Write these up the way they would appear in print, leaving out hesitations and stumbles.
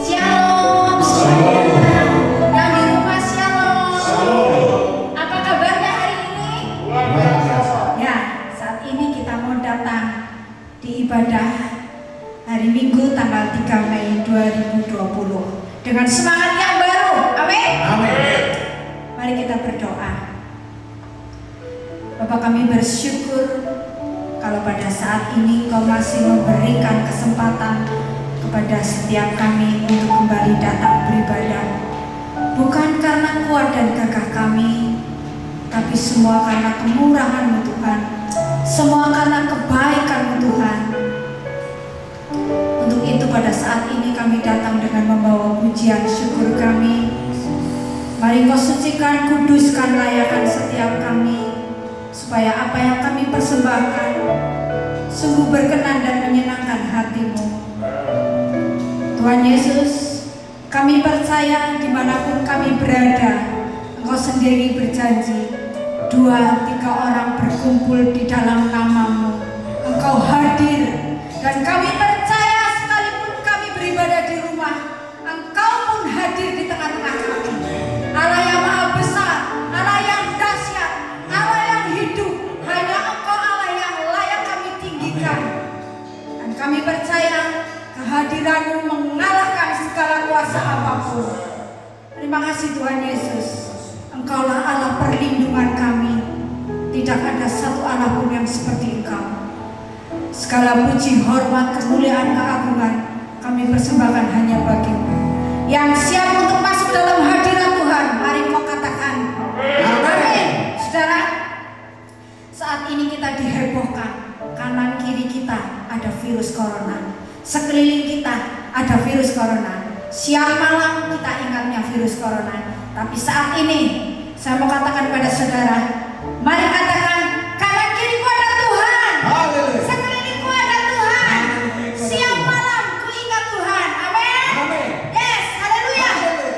Shalom semuanya. Yang di rumah shalom. Apa kabarnya hari ini? Ya, saat ini kita mau datang di ibadah hari Minggu tanggal 3 Mei 2020 dengan semangat yang baru. Amin. Amin. Mari kita berdoa. Bapak, kami bersyukur kalau pada saat ini Kau masih memberikan kesempatan kepada setiap kami untuk kembali datang beribadah. Bukan karena kuat dan gagah kami, tapi semua karena kemurahan-Mu Tuhan. Semua karena kebaikan-Mu Tuhan. Untuk itu pada saat ini kami datang dengan membawa pujian syukur kami. Mari Kau sucikan, kuduskan, layakan setiap kami, supaya apa yang kami persembahkan sungguh berkenan dan menyenangkan hati-Mu. Tuhan Yesus, kami percaya dimanapun kami berada, Engkau sendiri berjanji, 2-3 orang berkumpul di dalam nama-Mu, Engkau hadir. Dan kami percaya sekalipun kami beribadah di rumah, Engkau pun hadir di tengah-tengah kami. Allah yang maha besar, Allah yang dahsyat, Allah yang hidup, hanya Engkau Allah yang layak kami tinggikan. Dan kami percaya kehadiran-Mu mengalahkan segala kuasa apapun. Terima kasih Tuhan Yesus, Engkaulah Allah perlindungan kami. Tidak ada satu Allah pun yang seperti Engkau. Segala puji, hormat, kemuliaan, keagungan kami persembahkan hanya bagi-Mu. Yang siap untuk masuk dalam hadirat Tuhan, mari Kau katakan amin. Saudara, saat ini kita dihebohkan. Kanan kiri kita ada virus corona, sekeliling kita ada virus corona. Siang malam kita ingatnya virus corona. Tapi saat ini saya mau katakan pada saudara, mari katakan kanan kiriku ada Tuhan. Haleluya. Sekelilingku ada Tuhan. Siang malam ku ingat Tuhan. Amin. Amin. Yes, haleluya. Amin.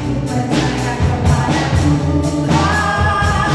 Ku percaya kepada Tuhan.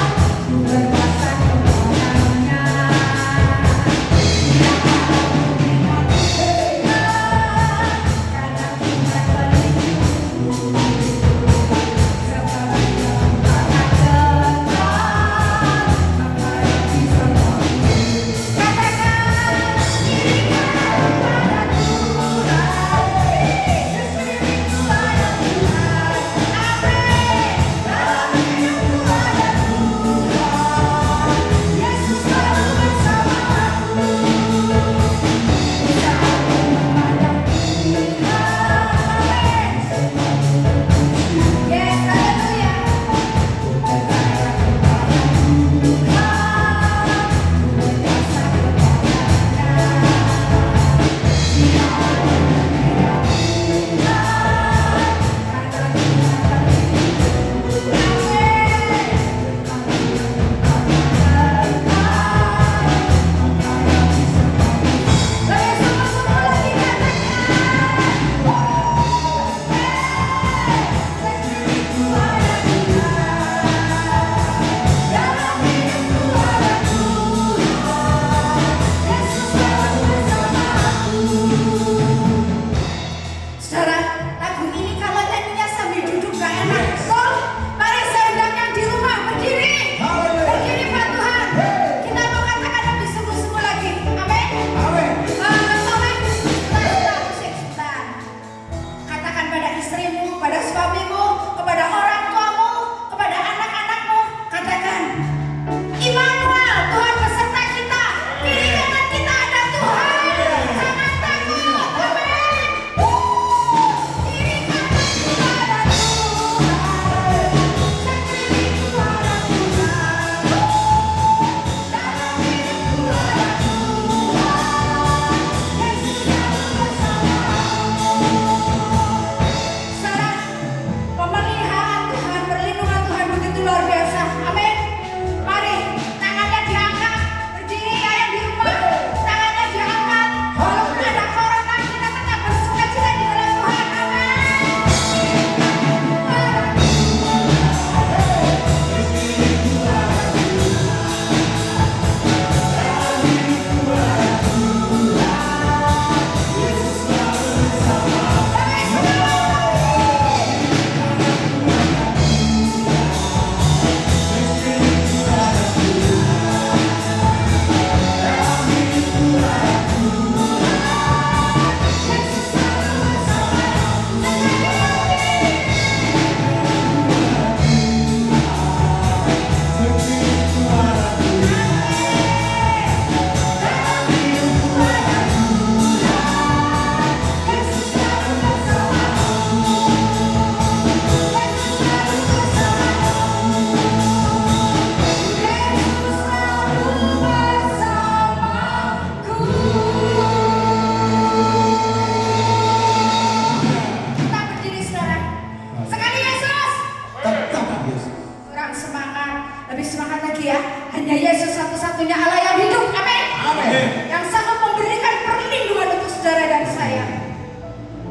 yang sanggup memberikan perlindungan untuk saudara dan saya.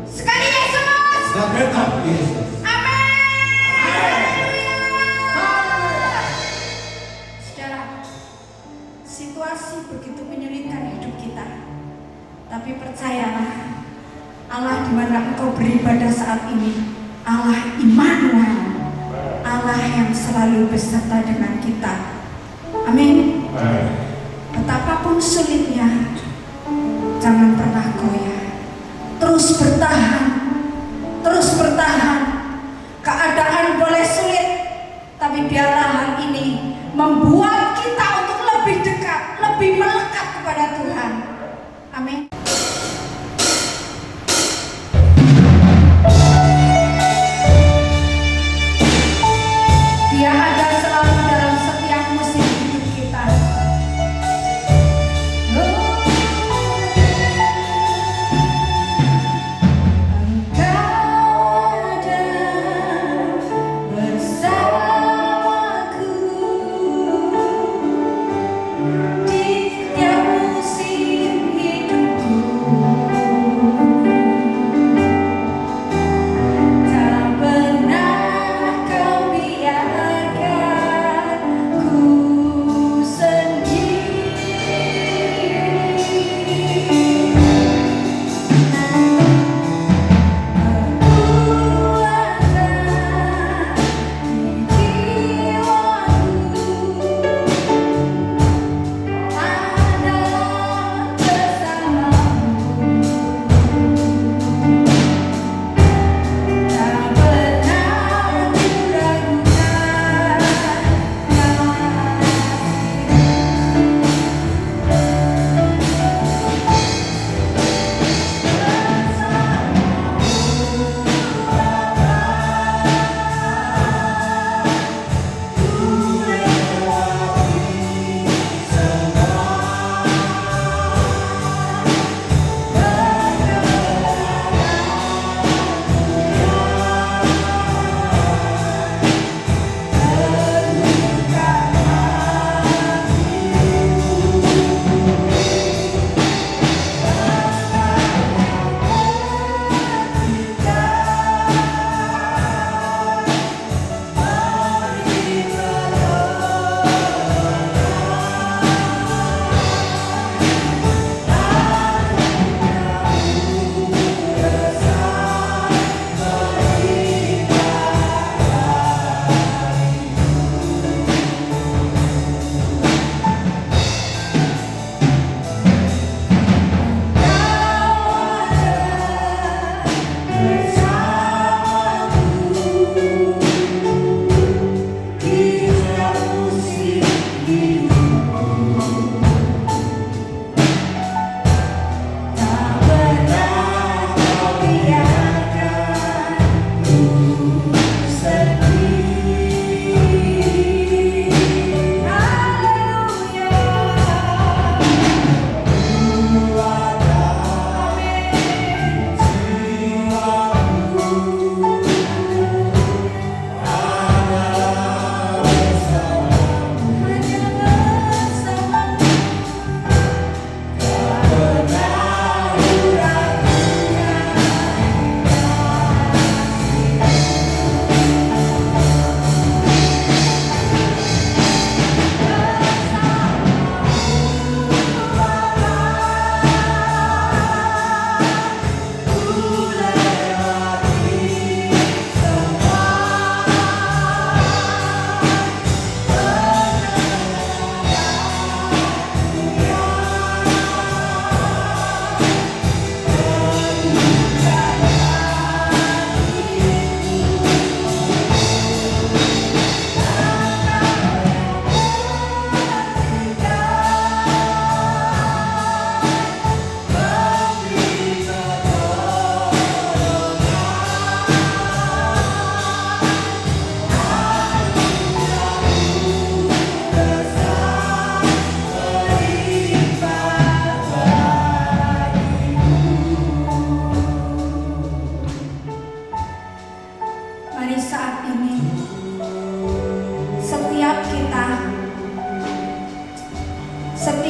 Sekali Yesus. Situasi begitu menyulitkan hidup kita, tapi percayalah, Allah di mana engkau beribadah saat ini, Allah Immanuel, Allah yang selalu beserta dengan kita. Amin. Betapapun sulitnya, jangan pernah goyah, terus bertahan, terus bertahan. Keadaan boleh sulit, tapi biarlah hal ini membuat kita untuk lebih dekat, lebih melekat kepada Tuhan. Amin. Dia ada selalu dalam setiap musim hidup kita. Di setiap musim hidupku.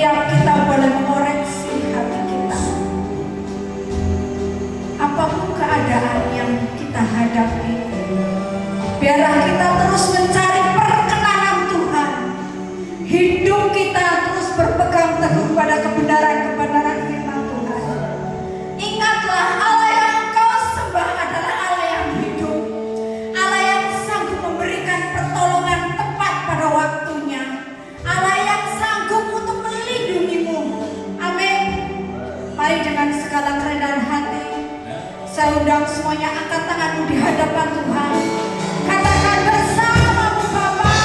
setiap kita boleh mengoreksi hati kita. Apapun keadaan yang kita hadapi, biarlah kita terus mencari perkenanan Tuhan. Hidup kita terus berpegang teguh pada kebenaran-kebenaran firman Tuhan. Ingatlah, Allah yang engkau sembah adalah Allah yang hidup, Allah yang sanggup memberikan pertolongan tepat pada waktunya, Allah yang sanggup untuk melindungimu. Amin. Mari dengan segala kerendahan hati, saya undang semuanya angkat tanganmu di hadapan Tuhan. Katakan bersamamu, Bapa.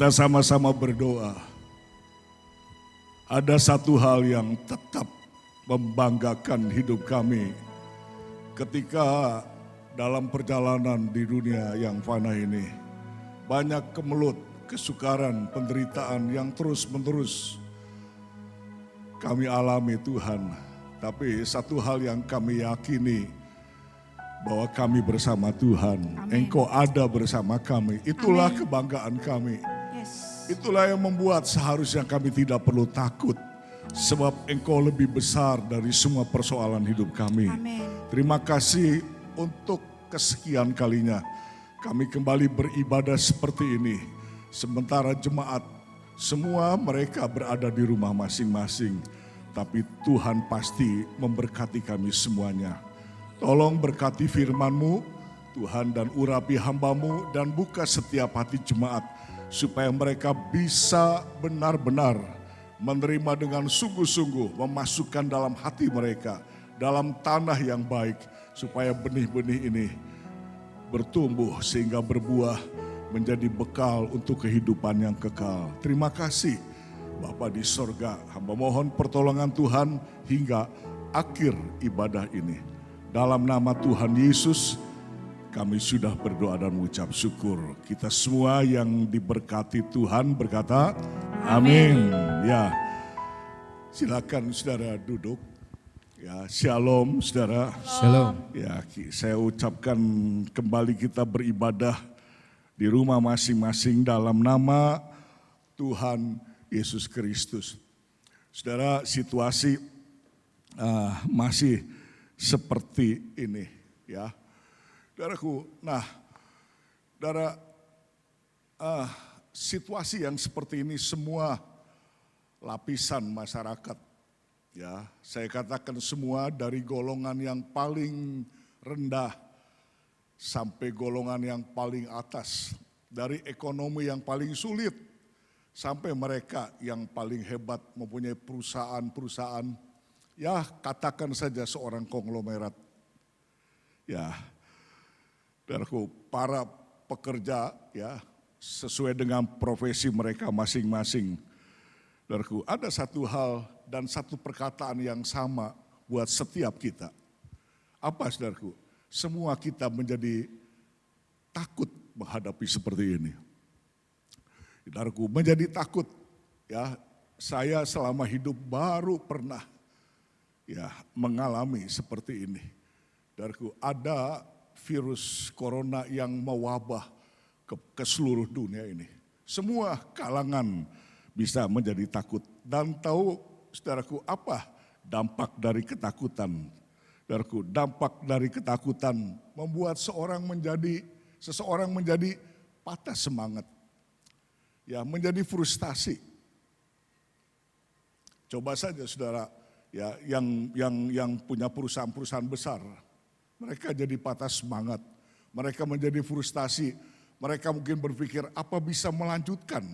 kita sama-sama berdoa. Ada satu hal yang tetap membanggakan hidup kami ketika dalam perjalanan di dunia yang fana ini. Banyak kemelut, kesukaran, penderitaan yang terus-menerus kami alami Tuhan. Tapi satu hal yang kami yakini, bahwa kami bersama Tuhan. Amin. Engkau ada bersama kami. Itulah Amin. kebanggaan kami. Yes. Itulah yang membuat seharusnya kami tidak perlu takut. Sebab Engkau lebih besar dari semua persoalan hidup kami. Amin. Terima kasih untuk kesekian kalinya kami kembali beribadah seperti ini. Sementara jemaat semua mereka berada di rumah masing-masing. Tapi Tuhan pasti memberkati kami semuanya. Tolong berkati firman-Mu, Tuhan, dan urapi hamba-Mu dan buka setiap hati jemaat supaya mereka bisa benar-benar menerima dengan sungguh-sungguh, memasukkan dalam hati mereka, dalam tanah yang baik, supaya benih-benih ini bertumbuh sehingga berbuah menjadi bekal untuk kehidupan yang kekal. Terima kasih Bapa di sorga, hamba mohon pertolongan Tuhan hingga akhir ibadah ini. Dalam nama Tuhan Yesus, kami sudah berdoa dan mengucap syukur. Kita semua yang diberkati Tuhan berkata, amin. Ya, silakan saudara duduk. Ya, shalom saudara. Shalom. Ya, saya ucapkan kembali kita beribadah di rumah masing-masing dalam nama Tuhan Yesus Kristus. Saudara, situasi masih seperti ini, ya, saudaraku. Nah, saudara, situasi yang seperti ini semua lapisan masyarakat, ya, saya katakan semua dari golongan yang paling rendah sampai golongan yang paling atas, dari ekonomi yang paling sulit sampai mereka yang paling hebat mempunyai perusahaan-perusahaan. Ya, katakan saja seorang konglomerat. Ya, saudaraku, para pekerja, ya, sesuai dengan profesi mereka masing-masing. Saudaraku, ada satu hal dan satu perkataan yang sama buat setiap kita. Apa, saudaraku? Semua kita menjadi takut menghadapi seperti ini. Saudaraku, menjadi takut. Ya, saya selama hidup baru pernah, ya, mengalami seperti ini. Saudaraku, ada virus corona yang mewabah ke seluruh dunia ini. Semua kalangan bisa menjadi takut. Dan tahu, saudaraku, apa dampak dari ketakutan? Saudaraku, dampak dari ketakutan membuat seseorang menjadi patah semangat. Ya, menjadi frustasi. Coba saja saudara, ya, yang punya perusahaan-perusahaan besar, mereka jadi patah semangat, mereka menjadi frustasi, mereka mungkin berpikir apa bisa melanjutkan,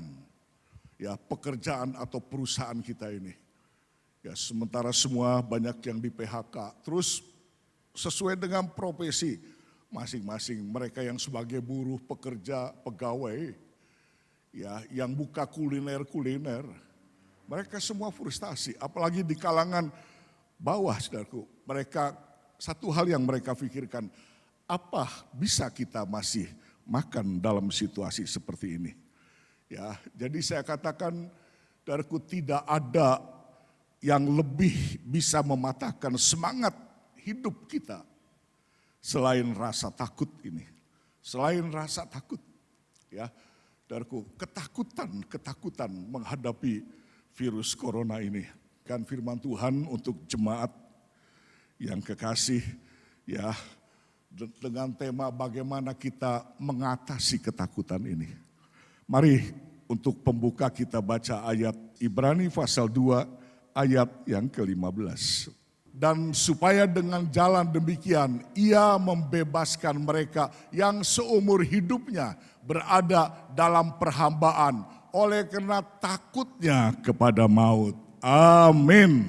ya, pekerjaan atau perusahaan kita ini. Ya, sementara semua banyak yang di PHK, terus sesuai dengan profesi masing-masing, mereka yang sebagai buruh, pekerja, pegawai, ya, yang buka kuliner, mereka semua frustasi, apalagi di kalangan bawah, saudaraku. Mereka, satu hal yang mereka pikirkan, apa bisa kita masih makan dalam situasi seperti ini? Ya, jadi saya katakan, saudaraku, tidak ada yang lebih bisa mematahkan semangat hidup kita selain rasa takut ini. Selain rasa takut, ya, saudaraku, ketakutan menghadapi virus corona ini. Kan firman Tuhan untuk jemaat yang kekasih, ya, dengan tema bagaimana kita mengatasi ketakutan ini. Mari untuk pembuka kita baca ayat Ibrani pasal 2 ayat yang ke-15. Dan supaya dengan jalan demikian ia membebaskan mereka yang seumur hidupnya berada dalam perhambaan oleh karena takutnya kepada maut. Amin.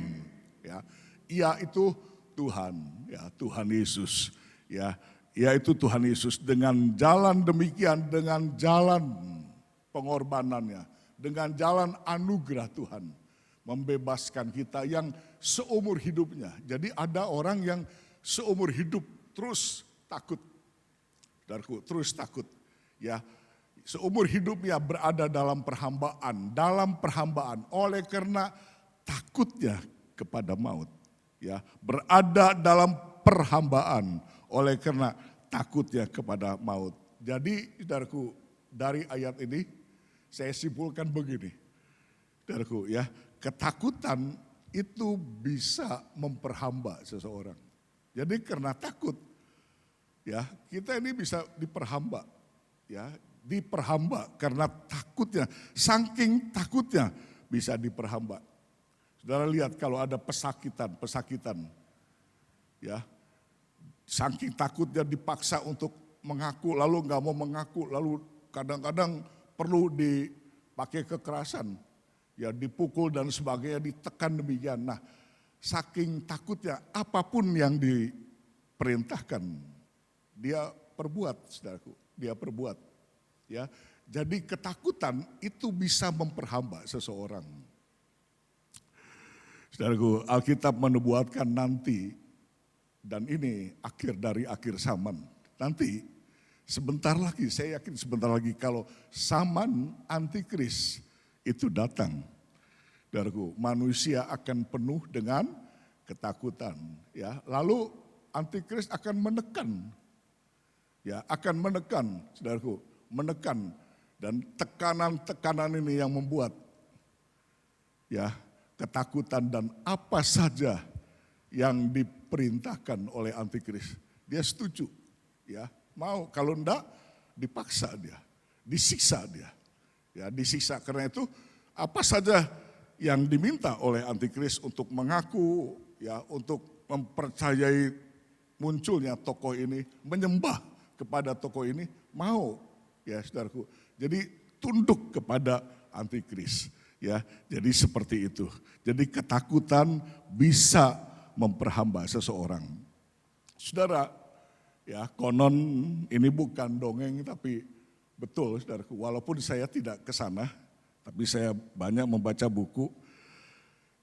Ya, ia itu Tuhan, ya, Tuhan Yesus, ya, yaitu Tuhan Yesus. Dengan jalan demikian, dengan jalan pengorbanannya, dengan jalan anugerah Tuhan, membebaskan kita yang seumur hidupnya. Jadi ada orang yang seumur hidup terus takut, saudaraku, terus takut. Ya, seumur hidupnya berada dalam perhambaan oleh karena takutnya kepada maut. Ya, berada dalam perhambaan oleh karena takutnya kepada maut. Jadi, saudaraku, dari ayat ini saya simpulkan begini, saudaraku, ya, ketakutan itu bisa memperhamba seseorang. Jadi karena takut, ya, kita ini bisa diperhamba, ya, diperhamba karena takutnya, saking takutnya bisa diperhamba. Saudara lihat kalau ada pesakitan, ya, saking takutnya dipaksa untuk mengaku, lalu nggak mau mengaku, lalu kadang-kadang perlu dipakai kekerasan, ya, dipukul dan sebagainya, ditekan demikian. Nah, saking takutnya apapun yang diperintahkan, dia perbuat, saudaraku, dia perbuat. Ya, jadi ketakutan itu bisa memperhamba seseorang. Saudaraku, Alkitab menubuatkan nanti, dan ini akhir dari akhir zaman. Nanti sebentar lagi, saya yakin sebentar lagi kalau zaman antikris itu datang, saudaraku, manusia akan penuh dengan ketakutan. Ya, lalu antikris akan menekan, ya, akan menekan, saudaraku, menekan, dan tekanan-tekanan ini yang membuat, ya, ketakutan dan apa saja yang diperintahkan oleh antikris, dia setuju, ya, mau, kalau enggak dipaksa dia, disiksa dia, ya, disiksa. Karena itu apa saja yang diminta oleh antikris untuk mengaku, ya, untuk mempercayai munculnya tokoh ini, menyembah kepada tokoh ini, mau, ya, saudaraku. Jadi tunduk kepada antikris. Ya, jadi seperti itu. Jadi ketakutan bisa memperhamba seseorang. Saudara, ya, konon ini bukan dongeng tapi betul, saudaraku. Walaupun saya tidak ke sana, tapi saya banyak membaca buku.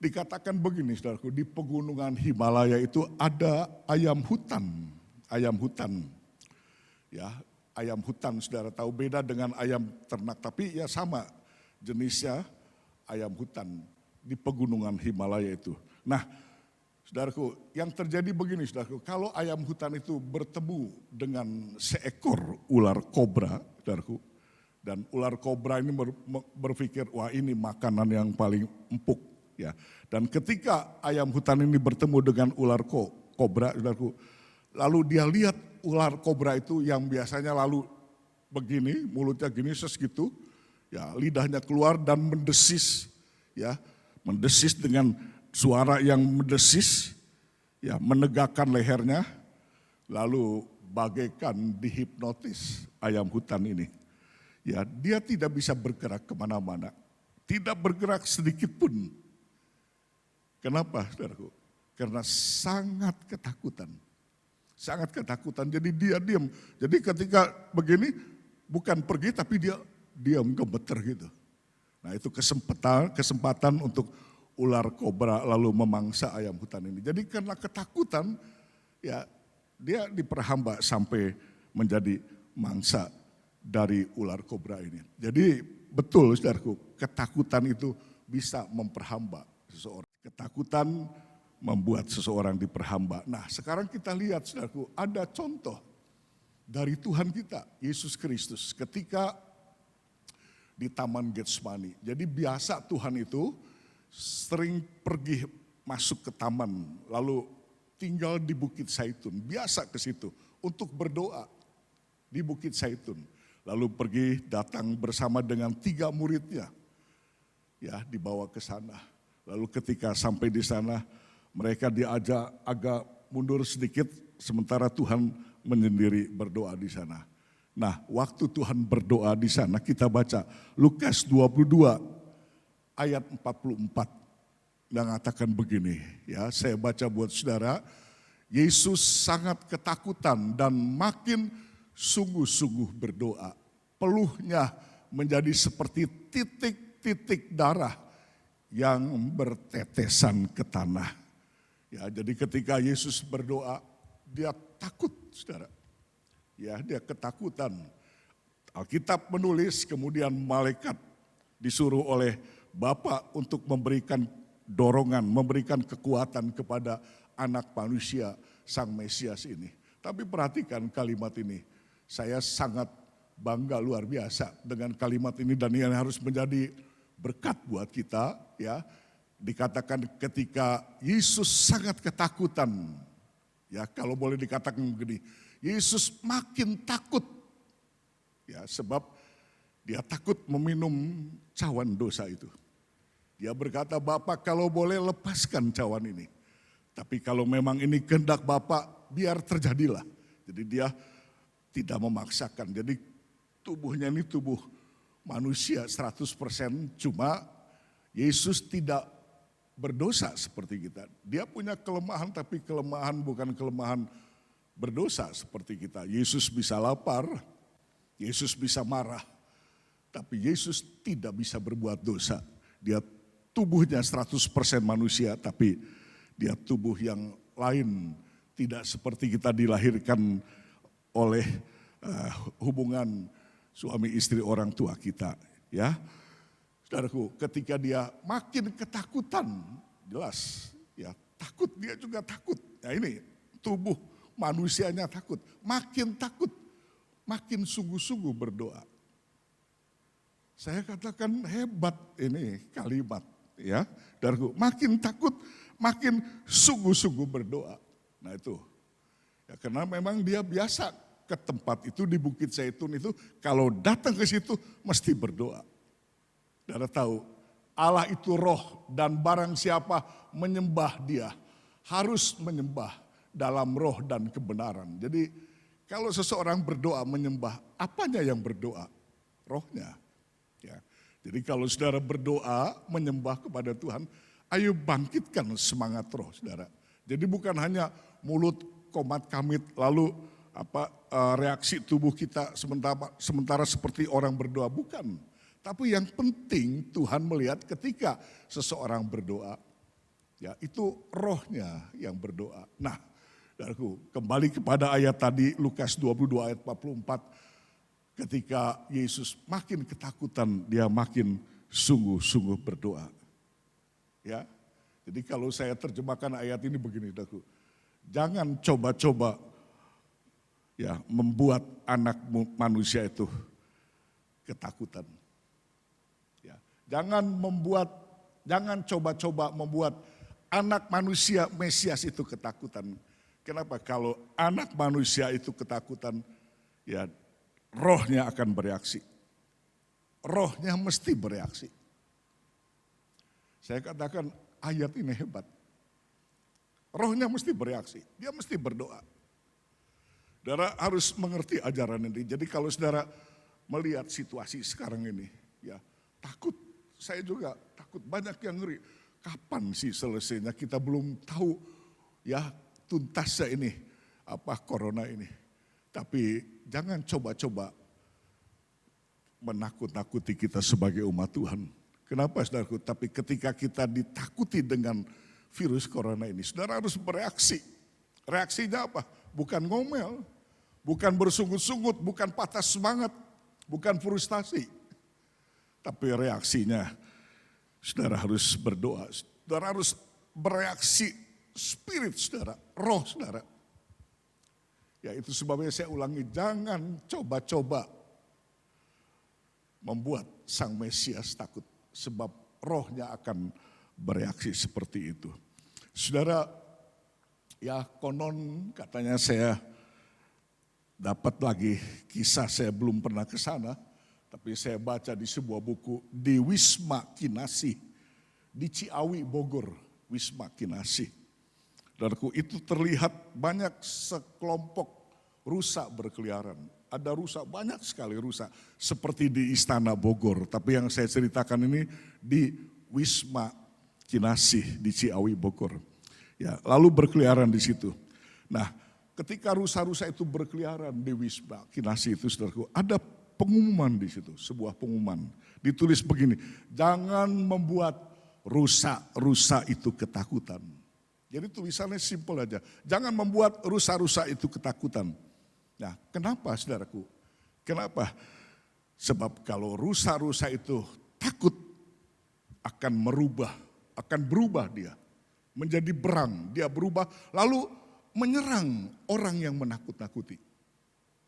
Dikatakan begini, saudaraku, di pegunungan Himalaya itu ada ayam hutan. Ayam hutan. Ya, ayam hutan, saudara tahu, beda dengan ayam ternak, tapi ya sama jenisnya. Ayam hutan di pegunungan Himalaya itu. Nah, saudaraku, yang terjadi begini, saudaraku, kalau ayam hutan itu bertemu dengan seekor ular kobra, saudaraku, dan ular kobra ini berpikir, wah, ini makanan yang paling empuk, ya. Dan ketika ayam hutan ini bertemu dengan ular kobra, saudaraku, lalu dia lihat ular kobra itu yang biasanya lalu begini, mulutnya gini, segitu, ya, lidahnya keluar dan mendesis, ya, mendesis dengan suara yang mendesis, ya, menegakkan lehernya, lalu bagaikan dihipnotis ayam hutan ini. Ya, dia tidak bisa bergerak kemana-mana, tidak bergerak sedikit pun. Kenapa, saudaraku? Karena sangat ketakutan, sangat ketakutan. Jadi dia diam. Jadi ketika begini, bukan pergi tapi dia diam, gemeter gitu. Nah, itu kesempatan untuk ular kobra lalu memangsa ayam hutan ini. Jadi karena ketakutan, ya, dia diperhamba sampai menjadi mangsa dari ular kobra ini. Jadi betul, saudaraku, ketakutan itu bisa memperhamba seseorang. Ketakutan membuat seseorang diperhamba. Nah, sekarang kita lihat, saudaraku, ada contoh dari Tuhan kita, Yesus Kristus, ketika di Taman Getsemani. Jadi biasa Tuhan itu sering pergi masuk ke taman, lalu tinggal di Bukit Zaitun, biasa ke situ untuk berdoa di Bukit Zaitun. Lalu pergi datang bersama dengan 3 muridnya, ya, dibawa ke sana. Lalu ketika sampai di sana, mereka diajak agak mundur sedikit, sementara Tuhan menyendiri berdoa di sana. Nah, waktu Tuhan berdoa di sana, kita baca Lukas 22 ayat 44. Mengatakan begini, ya, saya baca buat saudara. Yesus sangat ketakutan dan makin sungguh-sungguh berdoa. Peluhnya menjadi seperti titik-titik darah yang bertetesan ke tanah. Ya, jadi ketika Yesus berdoa, dia takut, saudara. Ya, dia ketakutan. Alkitab menulis kemudian malaikat disuruh oleh Bapa untuk memberikan dorongan, memberikan kekuatan kepada anak manusia Sang Mesias ini. Tapi perhatikan kalimat ini, saya sangat bangga luar biasa dengan kalimat ini dan ini harus menjadi berkat buat kita ya. Dikatakan ketika Yesus sangat ketakutan, ya kalau boleh dikatakan begini, Yesus makin takut, ya sebab dia takut meminum cawan dosa itu. Dia berkata, Bapak kalau boleh lepaskan cawan ini, tapi kalau memang ini kehendak Bapak biar terjadilah. Jadi dia tidak memaksakan, jadi tubuhnya ini tubuh manusia 100%, cuma Yesus tidak berdosa seperti kita. Dia punya kelemahan tapi kelemahan bukan kelemahan berdosa seperti kita. Yesus bisa lapar, Yesus bisa marah, tapi Yesus tidak bisa berbuat dosa. Dia tubuhnya 100% manusia tapi dia tubuh yang lain. Tidak seperti kita dilahirkan oleh hubungan suami istri orang tua kita. Ya, saudaraku, ketika dia makin ketakutan, jelas ya takut, dia juga takut. Ya ini tubuh manusianya takut, makin sungguh-sungguh berdoa. Saya katakan hebat ini kalimat ya, saudaraku, makin takut, makin sungguh-sungguh berdoa. Nah itu, ya karena memang dia biasa ke tempat itu di Bukit Zaitun itu, kalau datang ke situ mesti berdoa. Saudara tahu, Allah itu roh dan barang siapa menyembah dia harus menyembah dalam roh dan kebenaran. Jadi kalau seseorang berdoa menyembah, apanya yang berdoa? Rohnya. Ya. Jadi kalau saudara berdoa menyembah kepada Tuhan, ayo bangkitkan semangat roh saudara. Jadi bukan hanya mulut komat kamit lalu reaksi tubuh kita sementara seperti orang berdoa, bukan. Tapi yang penting Tuhan melihat ketika seseorang berdoa, ya itu rohnya yang berdoa. Nah, saudaraku, kembali kepada ayat tadi Lukas 22 ayat 44, ketika Yesus makin ketakutan, dia makin sungguh-sungguh berdoa. Ya, jadi kalau saya terjemahkan ayat ini begini, saudaraku, jangan coba-coba ya membuat anak manusia itu ketakutan. Ya, jangan coba-coba membuat anak manusia Mesias itu ketakutan. Kenapa? Kalau anak manusia itu ketakutan, ya rohnya akan bereaksi. Rohnya mesti bereaksi. Saya katakan ayat ini hebat. Rohnya mesti bereaksi, dia mesti berdoa. Saudara harus mengerti ajaran ini. Jadi kalau saudara melihat situasi sekarang ini, ya takut. Saya juga takut, banyak yang ngeri. Kapan sih selesainya? Kita belum tahu ya tuntasnya ini corona ini. Tapi jangan coba-coba menakut-nakuti kita sebagai umat Tuhan. Kenapa saudaraku? Tapi ketika kita ditakuti dengan virus corona ini, saudara harus bereaksi. Reaksinya apa? Bukan ngomel, bukan bersungut-sungut, bukan patah semangat, bukan frustasi. Tapi reaksinya, saudara harus berdoa, saudara harus bereaksi spirit saudara, roh saudara. Ya itu sebabnya saya ulangi, jangan coba-coba membuat Sang Mesias takut. Sebab rohnya akan bereaksi seperti itu. Saudara, ya konon katanya saya dapat lagi kisah, saya belum pernah ke sana. Tapi saya baca di sebuah buku di Wisma Kinasih, di Ciawi, Bogor, Wisma Kinasih. Saudaraku, itu terlihat banyak sekelompok rusa berkeliaran. Ada rusa, banyak sekali rusa. Seperti di Istana Bogor. Tapi yang saya ceritakan ini di Wisma Kinasih di Ciawi, Bogor. Ya, lalu berkeliaran di situ. Nah, ketika rusa-rusa itu berkeliaran di Wisma Kinasih itu, saudaraku, ada pengumuman di situ, sebuah pengumuman. Ditulis begini, jangan membuat rusa-rusa itu ketakutan. Jadi tulisannya simpel aja, jangan membuat rusa-rusa itu ketakutan. Nah, kenapa saudaraku? Kenapa? Sebab kalau rusa-rusa itu takut akan berubah dia. Menjadi berang, dia berubah lalu menyerang orang yang menakut-nakuti.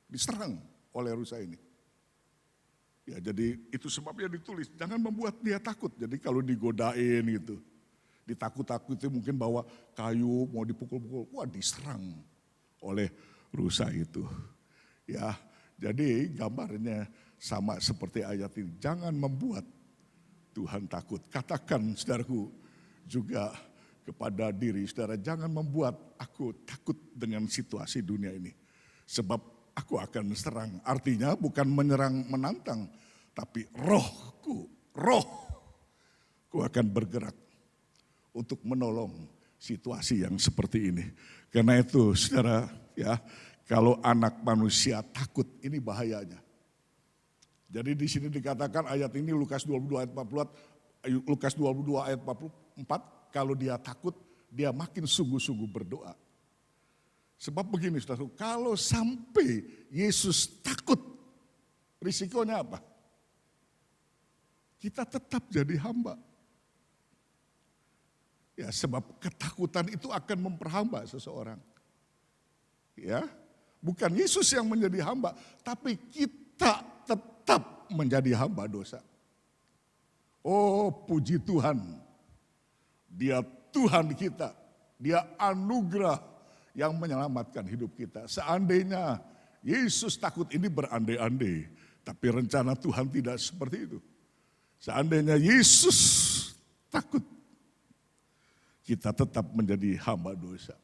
Diserang oleh rusa ini. Ya, jadi itu sebabnya ditulis, jangan membuat dia takut. Jadi kalau digodain gitu, ditakut-takuti mungkin bawa kayu mau dipukul-pukul, wah diserang oleh rusa itu. Ya, jadi gambarnya sama seperti ayat ini, jangan membuat Tuhan takut. Katakan saudaraku juga kepada diri saudara, jangan membuat aku takut dengan situasi dunia ini. Sebab aku akan serang, artinya bukan menyerang menantang, tapi rohku akan bergerak untuk menolong situasi yang seperti ini. Karena itu saudara ya, kalau anak manusia takut ini bahayanya. Jadi di sini dikatakan ayat ini Lukas 22 ayat 44, Lukas 22 ayat 44, kalau dia takut dia makin sungguh-sungguh berdoa. Sebab begini saudara, kalau sampai Yesus takut, risikonya apa? Kita tetap jadi hamba. Ya, sebab ketakutan itu akan memperhamba seseorang. Ya, bukan Yesus yang menjadi hamba, tapi kita tetap menjadi hamba dosa. Oh, puji Tuhan. Dia Tuhan kita. Dia anugerah yang menyelamatkan hidup kita. Seandainya Yesus takut, ini berandai-andai. Tapi rencana Tuhan tidak seperti itu. Seandainya Yesus takut, kita tetap menjadi hamba dosa.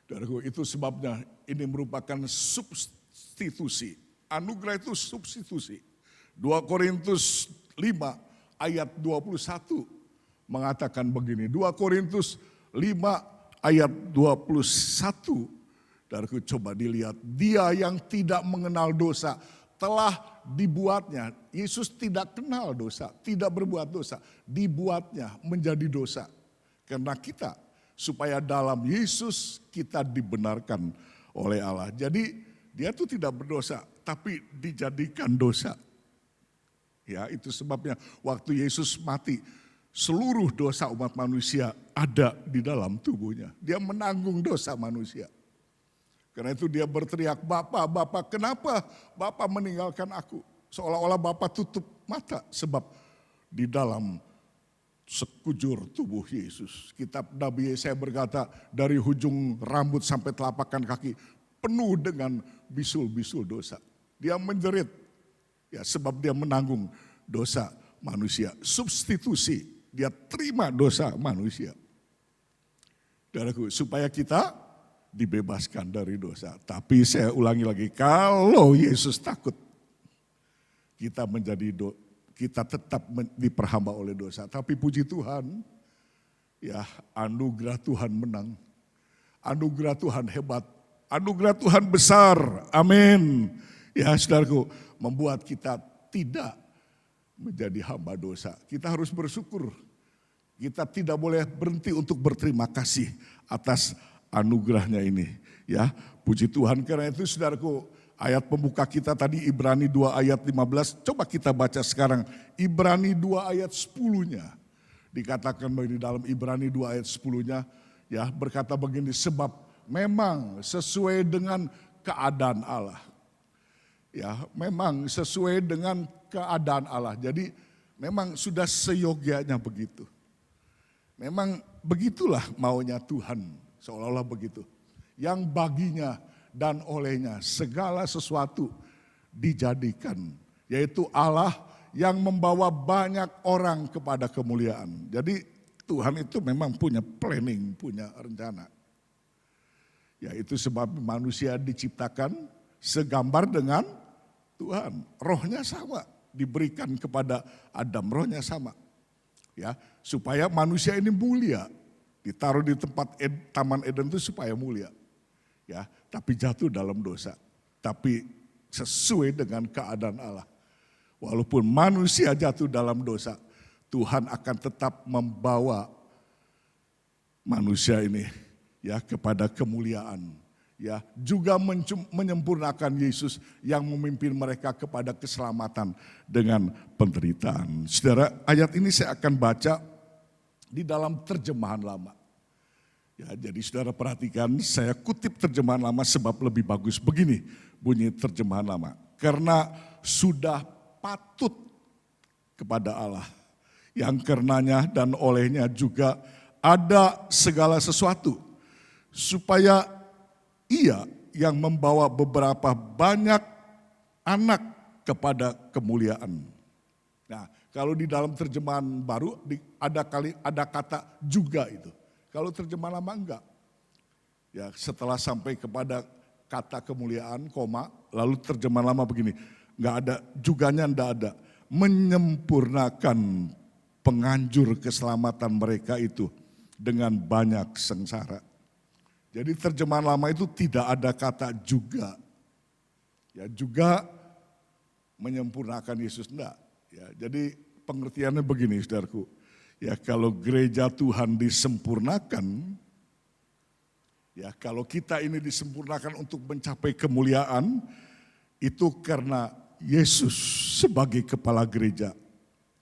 Saudaraku, itu sebabnya ini merupakan substitusi. Anugerah itu substitusi. 2 Korintus 5 ayat 21 mengatakan begini. 2 Korintus 5 ayat 21. Saudaraku, coba dilihat. Dia yang tidak mengenal dosa telah dibuatnya. Yesus tidak kenal dosa, tidak berbuat dosa. Dibuatnya menjadi dosa. Karena kita, supaya dalam Yesus kita dibenarkan oleh Allah. Jadi dia itu tidak berdosa, tapi dijadikan dosa. Ya, itu sebabnya waktu Yesus mati, seluruh dosa umat manusia ada di dalam tubuhnya. Dia menanggung dosa manusia. Karena itu dia berteriak, Bapa, Bapa, kenapa Bapa meninggalkan aku? Seolah-olah Bapa tutup mata, sebab di dalam sekujur tubuh Yesus. Kitab Nabi Yesaya berkata, dari ujung rambut sampai telapak kaki penuh dengan bisul-bisul dosa. Dia menjerit, ya, sebab dia menanggung dosa manusia. Substitusi, dia terima dosa manusia. Saudaraku, supaya kita dibebaskan dari dosa. Tapi saya ulangi lagi, kalau Yesus takut, kita tetap diperhamba oleh dosa. Tapi puji Tuhan, ya, anugerah Tuhan menang. Anugerah Tuhan hebat. Anugerah Tuhan besar. Amin. Ya, saudaraku, membuat kita tidak menjadi hamba dosa. Kita harus bersyukur. Kita tidak boleh berhenti untuk berterima kasih atas anugerahnya ini. Ya, puji Tuhan. Karena itu saudaraku, ayat pembuka kita tadi Ibrani 2 ayat 15. Coba kita baca sekarang Ibrani 2 ayat 10-nya. Dikatakan di dalam Ibrani 2 ayat 10-nya, ya, berkata begini, sebab memang sesuai dengan keadaan Allah. Ya, memang sesuai dengan keadaan Allah. Jadi memang sudah seyogianya begitu. Memang begitulah maunya Tuhan. Seolah-olah begitu. Yang baginya dan olehnya segala sesuatu dijadikan. Yaitu Allah yang membawa banyak orang kepada kemuliaan. Jadi Tuhan itu memang punya planning, punya rencana. Ya, itu sebab manusia diciptakan segambar dengan Tuhan. Rohnya sama, diberikan kepada Adam, rohnya sama. Ya, supaya manusia ini mulia. Ditaruh di tempat Taman Eden itu supaya mulia. Ya, tapi jatuh dalam dosa. Tapi sesuai dengan keadaan Allah. Walaupun manusia jatuh dalam dosa, Tuhan akan tetap membawa manusia ini ya kepada kemuliaan. Ya, juga menyempurnakan Yesus yang memimpin mereka kepada keselamatan dengan penderitaan. Saudara, ayat ini saya akan baca di dalam terjemahan lama. Ya, jadi saudara perhatikan, saya kutip terjemahan lama sebab lebih bagus. Begini bunyi terjemahan lama. Karena sudah patut kepada Allah, yang karenanya dan olehnya juga ada segala sesuatu, supaya Ia yang membawa beberapa banyak anak kepada kemuliaan. Nah, kalau di dalam terjemahan baru ada kata juga itu. Kalau terjemahan lama enggak. Ya, setelah sampai kepada kata kemuliaan, koma, lalu terjemahan lama begini. Enggak ada, juganya enggak ada. Menyempurnakan penganjur keselamatan mereka itu dengan banyak sengsara. Jadi terjemahan lama itu tidak ada kata juga. Ya, juga menyempurnakan Yesus, enggak. Ya, jadi pengertiannya begini saudaraku. Ya, kalau gereja Tuhan disempurnakan, ya kalau kita ini disempurnakan untuk mencapai kemuliaan, itu karena Yesus sebagai kepala gereja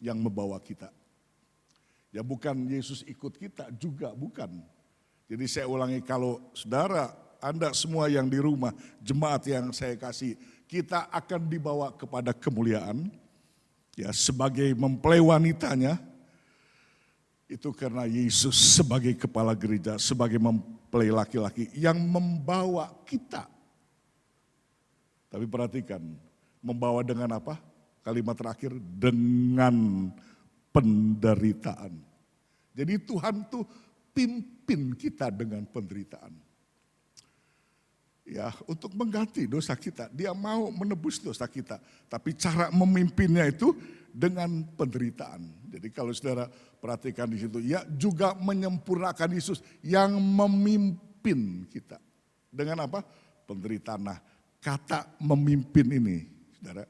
yang membawa kita. Ya bukan Yesus ikut kita juga, bukan. Jadi saya ulangi, kalau saudara, Anda semua yang di rumah, jemaat yang saya kasih, kita akan dibawa kepada kemuliaan, ya sebagai mempelai wanitanya, itu karena Yesus sebagai kepala gereja, sebagai mempelai laki-laki yang membawa kita. Tapi perhatikan, membawa dengan apa? Kalimat terakhir, dengan penderitaan. Jadi Tuhan tuh pimpin kita dengan penderitaan. Ya, untuk mengganti dosa kita. Dia mau menebus dosa kita. Tapi cara memimpinnya itu dengan penderitaan. Jadi kalau saudara perhatikan di situ, ya juga menyempurnakan Yesus yang memimpin kita. Dengan apa? Penderitaan. Nah, kata memimpin ini, saudara,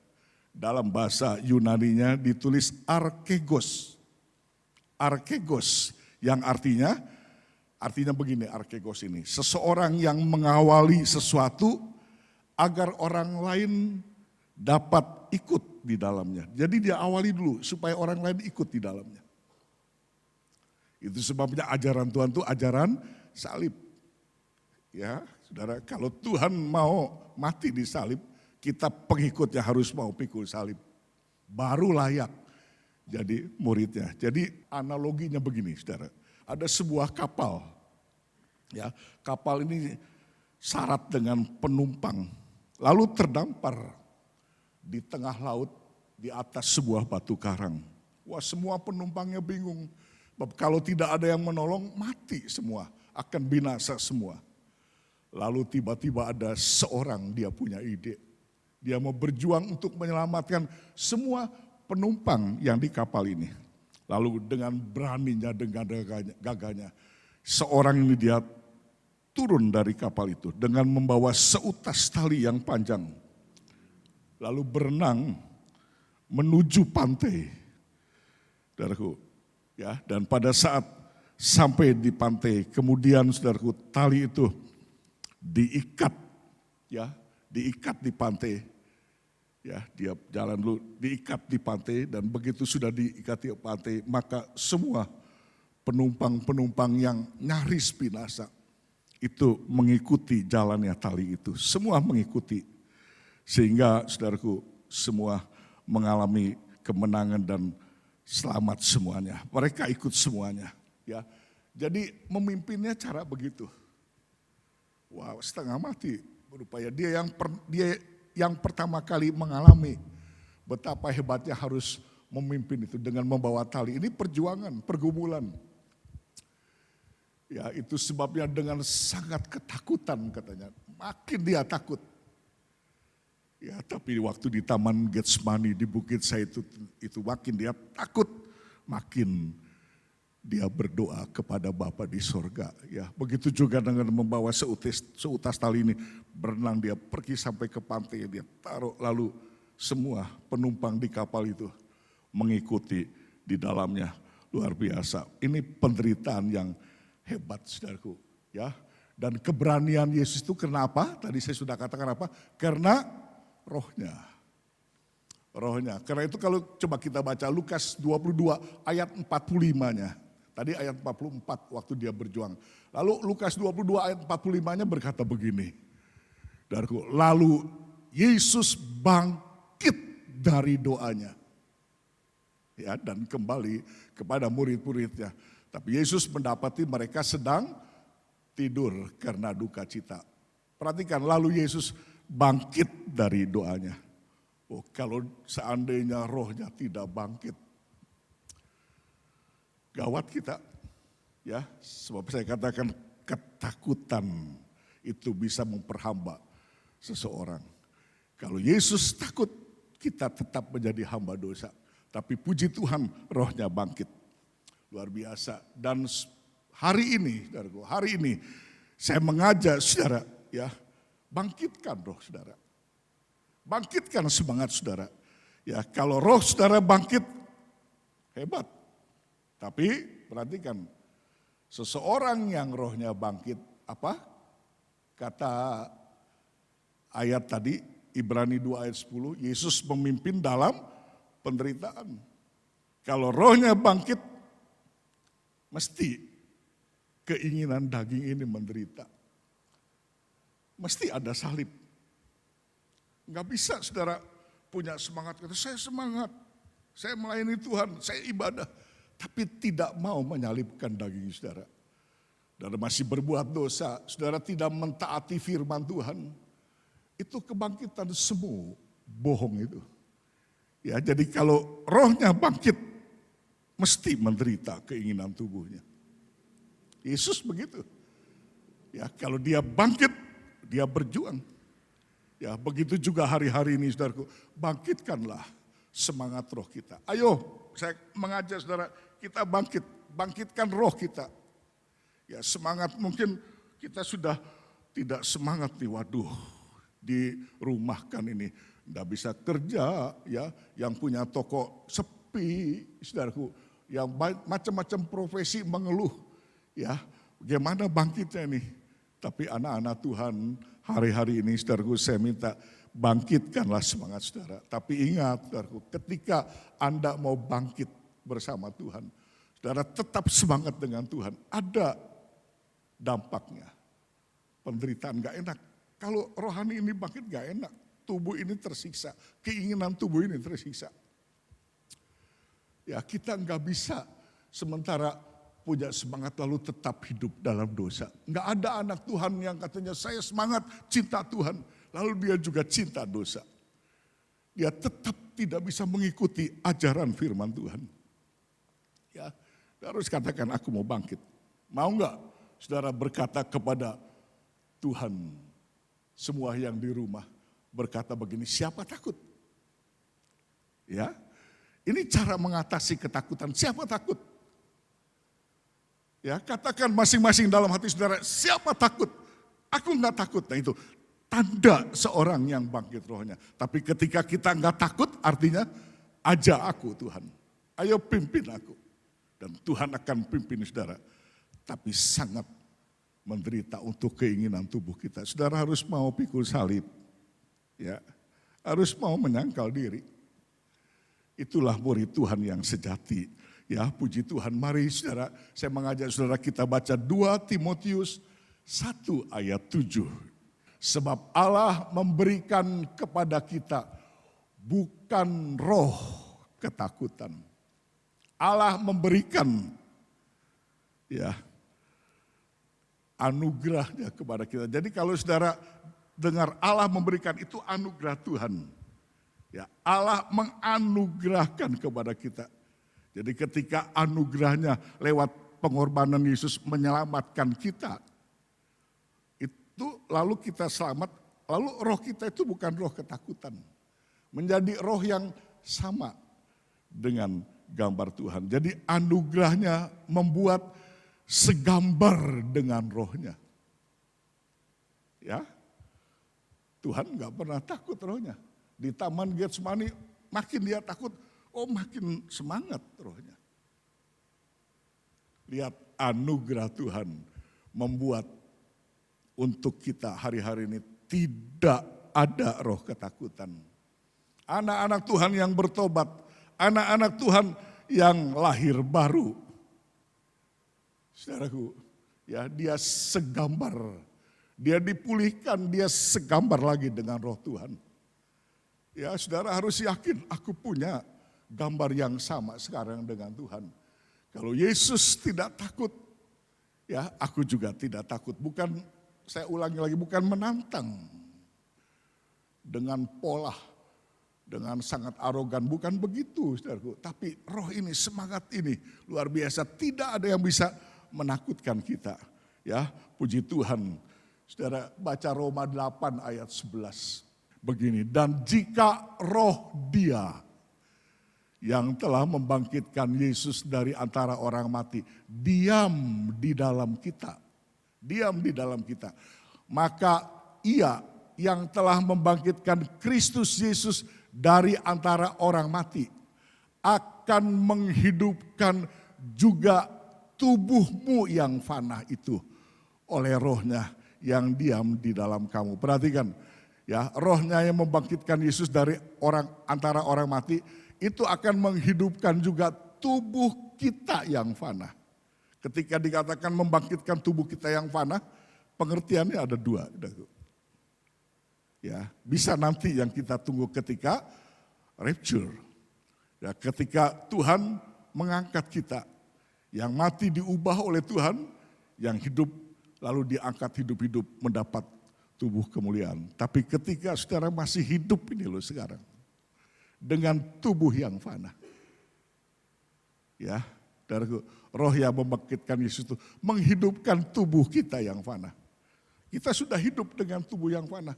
dalam bahasa Yunaninya ditulis arkegos. Arkegos yang artinya begini, arkegos ini. Seseorang yang mengawali sesuatu agar orang lain dapat ikut di dalamnya. Jadi dia awali dulu supaya orang lain ikut di dalamnya. Itu sebabnya ajaran Tuhan itu ajaran salib. Ya, saudara, kalau Tuhan mau mati di salib, kita pengikutnya harus mau pikul salib. Baru layak jadi muridnya. Jadi analoginya begini, saudara. Ada sebuah kapal. Ya, kapal ini syarat dengan penumpang. Lalu terdampar di tengah laut di atas sebuah batu karang. Wah, semua penumpangnya bingung. Kalau tidak ada yang menolong, mati semua. Akan binasa semua. Lalu tiba-tiba ada seorang, dia punya ide. Dia mau berjuang untuk menyelamatkan semua penumpang yang di kapal ini. Lalu dengan beraninya, dengan gagahnya, seorang ini dia turun dari kapal itu dengan membawa seutas tali yang panjang. Lalu berenang menuju pantai. Saudaraku, ya, dan pada saat sampai di pantai, kemudian saudaraku, tali itu diikat, ya, diikat di pantai. Ya, dia jalan dulu, diikat di pantai, dan begitu sudah diikat di pantai, maka semua penumpang-penumpang yang nyaris binasa itu mengikuti jalannya tali itu. Semua mengikuti, sehingga saudaraku semua mengalami kemenangan dan selamat semuanya. Mereka ikut semuanya. Ya, jadi memimpinnya cara begitu. Wow, setengah mati berupaya. Dia yang pertama kali mengalami betapa hebatnya harus memimpin itu dengan membawa tali. Ini perjuangan, pergumulan. Ya, itu sebabnya dengan sangat ketakutan katanya. Makin dia takut. Ya, tapi waktu di Taman Getsemani di Bukit Zaitun itu makin dia takut, makin dia berdoa kepada Bapa di sorga. Ya, begitu juga dengan membawa seutas tali ini, berenang dia pergi sampai ke pantai, dia taruh, lalu semua penumpang di kapal itu mengikuti di dalamnya. Luar biasa. Ini penderitaan yang hebat, saudaraku. Ya, dan keberanian Yesus itu kenapa? Tadi saya sudah katakan apa? Karena rohnya. Rohnya. Karena itu kalau coba kita baca Lukas 22 ayat 45-nya. Tadi ayat 44 waktu dia berjuang. Lalu Lukas 22 ayat 45-nya berkata begini. Lalu Yesus bangkit dari doanya. Ya, dan kembali kepada murid-muridnya. Tapi Yesus mendapati mereka sedang tidur karena duka cita. Perhatikan, lalu Yesus bangkit dari doanya. Oh, kalau seandainya rohnya tidak bangkit, gawat kita. Ya, sebab saya katakan ketakutan itu bisa memperhamba seseorang. Kalau Yesus takut, kita tetap menjadi hamba dosa. Tapi puji Tuhan, rohnya bangkit. Luar biasa. Dan hari ini saya mengajak saudara, ya, bangkitkan roh saudara. Bangkitkan semangat saudara. Ya, kalau roh saudara bangkit, hebat. Tapi perhatikan, seseorang yang rohnya bangkit, apa? Kata ayat tadi, Ibrani 2 ayat 10, Yesus memimpin dalam penderitaan. Kalau rohnya bangkit, mesti keinginan daging ini menderita. Mesti ada salib. Enggak bisa saudara punya semangat, kata saya semangat, saya melayani Tuhan, saya ibadah. Tapi tidak mau menyalibkan daging saudara. Saudara masih berbuat dosa, saudara tidak mentaati firman Tuhan. Itu kebangkitan semu, bohong itu. Ya, jadi kalau rohnya bangkit, mesti menderita keinginan tubuhnya. Yesus begitu. Ya, kalau dia bangkit, dia berjuang. Ya, begitu juga hari-hari ini saudaraku, bangkitkanlah semangat roh kita. Ayo, saya mengajak saudara, kita bangkitkan roh kita. Ya, semangat mungkin kita sudah tidak semangat nih, waduh, dirumahkan ini, enggak bisa kerja, ya, yang punya toko sepi, saudaraku, yang macam-macam profesi mengeluh, ya, bagaimana bangkitnya nih? Tapi anak-anak Tuhan, hari-hari ini saudaraku saya minta bangkitkanlah semangat saudara. Tapi ingat saudaraku, ketika Anda mau bangkit bersama Tuhan, saudara tetap semangat dengan Tuhan, ada dampaknya. Penderitaan gak enak. Kalau rohani ini bangkit gak enak, tubuh ini tersiksa, keinginan tubuh ini tersiksa. Ya, kita gak bisa sementara punya semangat lalu tetap hidup dalam dosa. Enggak ada anak Tuhan yang katanya saya semangat cinta Tuhan, lalu dia juga cinta dosa. Dia tetap tidak bisa mengikuti ajaran firman Tuhan. Ya, harus katakan aku mau bangkit. Mau enggak saudara berkata kepada Tuhan, semua yang di rumah berkata begini, siapa takut? Ya, ini cara mengatasi ketakutan, siapa takut? Ya, katakan masing-masing dalam hati saudara, siapa takut? Aku enggak takut. Nah itu tanda seorang yang bangkit rohnya. Tapi ketika kita enggak takut, artinya ajak aku Tuhan. Ayo pimpin aku. Dan Tuhan akan pimpin saudara. Tapi sangat menderita untuk keinginan tubuh kita. Saudara harus mau pikul salib. Ya, harus mau menyangkal diri. Itulah murid Tuhan yang sejati. Ya, puji Tuhan. Mari saudara, saya mengajak saudara kita baca 2 Timotius 1 ayat 7. Sebab Allah memberikan kepada kita bukan roh ketakutan. Allah memberikan ya anugerahnya kepada kita. Jadi kalau saudara dengar Allah memberikan, itu anugerah Tuhan. Ya, Allah menganugerahkan kepada kita. Jadi ketika anugerahnya lewat pengorbanan Yesus menyelamatkan kita, itu lalu kita selamat, lalu roh kita itu bukan roh ketakutan. Menjadi roh yang sama dengan gambar Tuhan. Jadi anugerahnya membuat segambar dengan rohnya. Ya, Tuhan gak pernah takut rohnya. Di Taman Getsemani makin dia takut, makin semangat rohnya. Lihat anugerah Tuhan membuat untuk kita hari-hari ini tidak ada roh ketakutan. Anak-anak Tuhan yang bertobat, anak-anak Tuhan yang lahir baru. Saudaraku, ya dia segambar, dia dipulihkan, dia segambar lagi dengan roh Tuhan. Ya saudara harus yakin, aku punya gambar yang sama sekarang dengan Tuhan. Kalau Yesus tidak takut, ya aku juga tidak takut. Bukan, saya ulangi lagi, bukan menantang dengan pola, dengan sangat arogan, bukan begitu saudaraku. Tapi roh ini, semangat ini luar biasa, tidak ada yang bisa menakutkan kita. Ya, puji Tuhan. Saudara baca Roma 8 ayat 11. Begini, dan jika roh Dia yang telah membangkitkan Yesus dari antara orang mati diam di dalam kita. Diam di dalam kita. Maka Ia yang telah membangkitkan Kristus Yesus dari antara orang mati akan menghidupkan juga tubuhmu yang fana itu oleh rohnya yang diam di dalam kamu. Perhatikan ya, rohnya yang membangkitkan Yesus dari antara orang mati itu akan menghidupkan juga tubuh kita yang fana. Ketika dikatakan membangkitkan tubuh kita yang fana, pengertiannya ada dua. Ya, bisa nanti yang kita tunggu ketika rapture. Ya, ketika Tuhan mengangkat kita, yang mati diubah oleh Tuhan, yang hidup lalu diangkat hidup-hidup mendapat tubuh kemuliaan. Tapi ketika saudara masih hidup ini loh sekarang, dengan tubuh yang fana. Ya, dari roh yang membangkitkan Yesus itu menghidupkan tubuh kita yang fana. Kita sudah hidup dengan tubuh yang fana,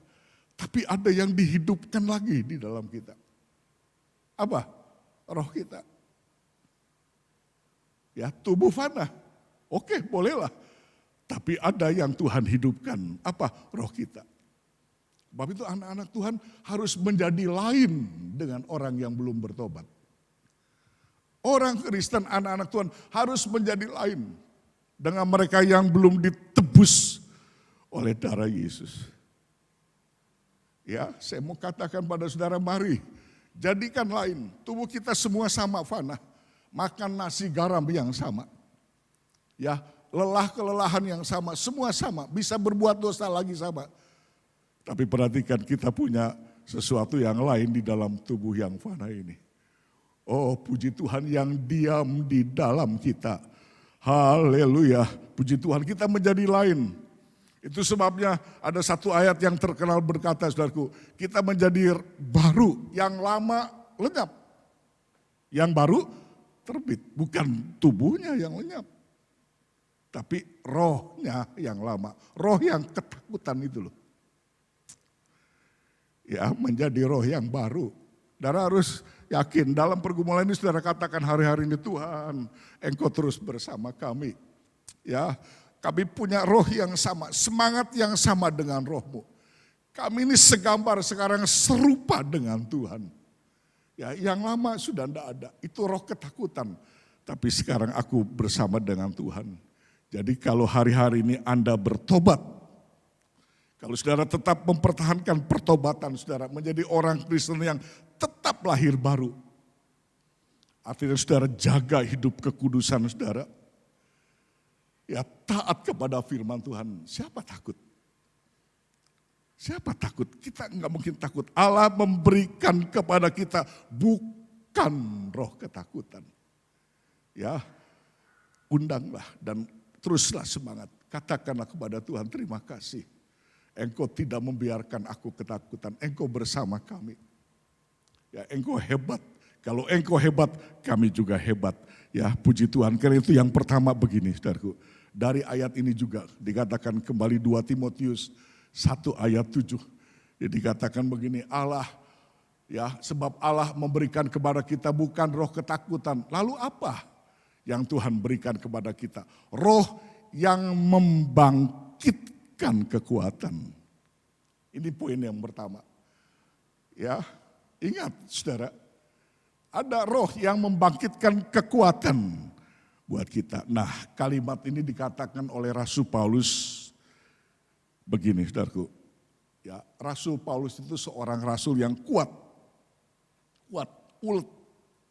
tapi ada yang dihidupkan lagi di dalam kita. Apa? Roh kita. Ya, tubuh fana. Oke, bolehlah. Tapi ada yang Tuhan hidupkan. Apa? Roh kita. Sebab itu anak-anak Tuhan harus menjadi lain dengan orang yang belum bertobat. Orang Kristen, anak-anak Tuhan harus menjadi lain dengan mereka yang belum ditebus oleh darah Yesus. Ya, saya mau katakan pada saudara, mari jadikan lain. Tubuh kita semua sama fana. Makan nasi garam yang sama. Ya, lelah kelelahan yang sama, semua sama. Bisa berbuat dosa lagi sama. Tapi perhatikan, kita punya sesuatu yang lain di dalam tubuh yang fana ini. Oh, puji Tuhan yang diam di dalam kita. Haleluya, puji Tuhan kita menjadi lain. Itu sebabnya ada satu ayat yang terkenal berkata, saudaraku, kita menjadi baru, yang lama lenyap. Yang baru terbit, bukan tubuhnya yang lenyap. Tapi rohnya yang lama, roh yang ketakutan itu loh. Ya, menjadi roh yang baru. Saudara harus yakin dalam pergumulan ini saudara katakan hari-hari ini, Tuhan, Engkau terus bersama kami. Ya, kami punya roh yang sama, semangat yang sama dengan rohmu. Kami ini segambar sekarang serupa dengan Tuhan. Ya, yang lama sudah tidak ada, itu roh ketakutan. Tapi sekarang aku bersama dengan Tuhan. Jadi kalau hari-hari ini Anda bertobat, kalau saudara tetap mempertahankan pertobatan saudara, menjadi orang Kristen yang tetap lahir baru. Artinya saudara jaga hidup kekudusan saudara. Ya, taat kepada firman Tuhan. Siapa takut? Siapa takut? Kita enggak mungkin takut. Allah memberikan kepada kita bukan roh ketakutan. Ya, undanglah dan teruslah semangat. Katakanlah kepada Tuhan, terima kasih. Engkau tidak membiarkan aku ketakutan, Engkau bersama kami. Ya, Engkau hebat. Kalau Engkau hebat, kami juga hebat. Ya, puji Tuhan. Karena itu yang pertama begini, saudaraku. Dari ayat ini juga dikatakan kembali 2 Timotius 1 ayat 7. Jadi dikatakan begini, Allah Ya, sebab Allah memberikan kepada kita bukan roh ketakutan. Lalu apa yang Tuhan berikan kepada kita? Roh yang membangkitkan kekuatan. Ini poin yang pertama. Ya, ingat saudara, ada roh yang membangkitkan kekuatan buat kita. Nah, kalimat ini dikatakan oleh Rasul Paulus begini, saudaraku. Ya, Rasul Paulus itu seorang rasul yang kuat, ulet,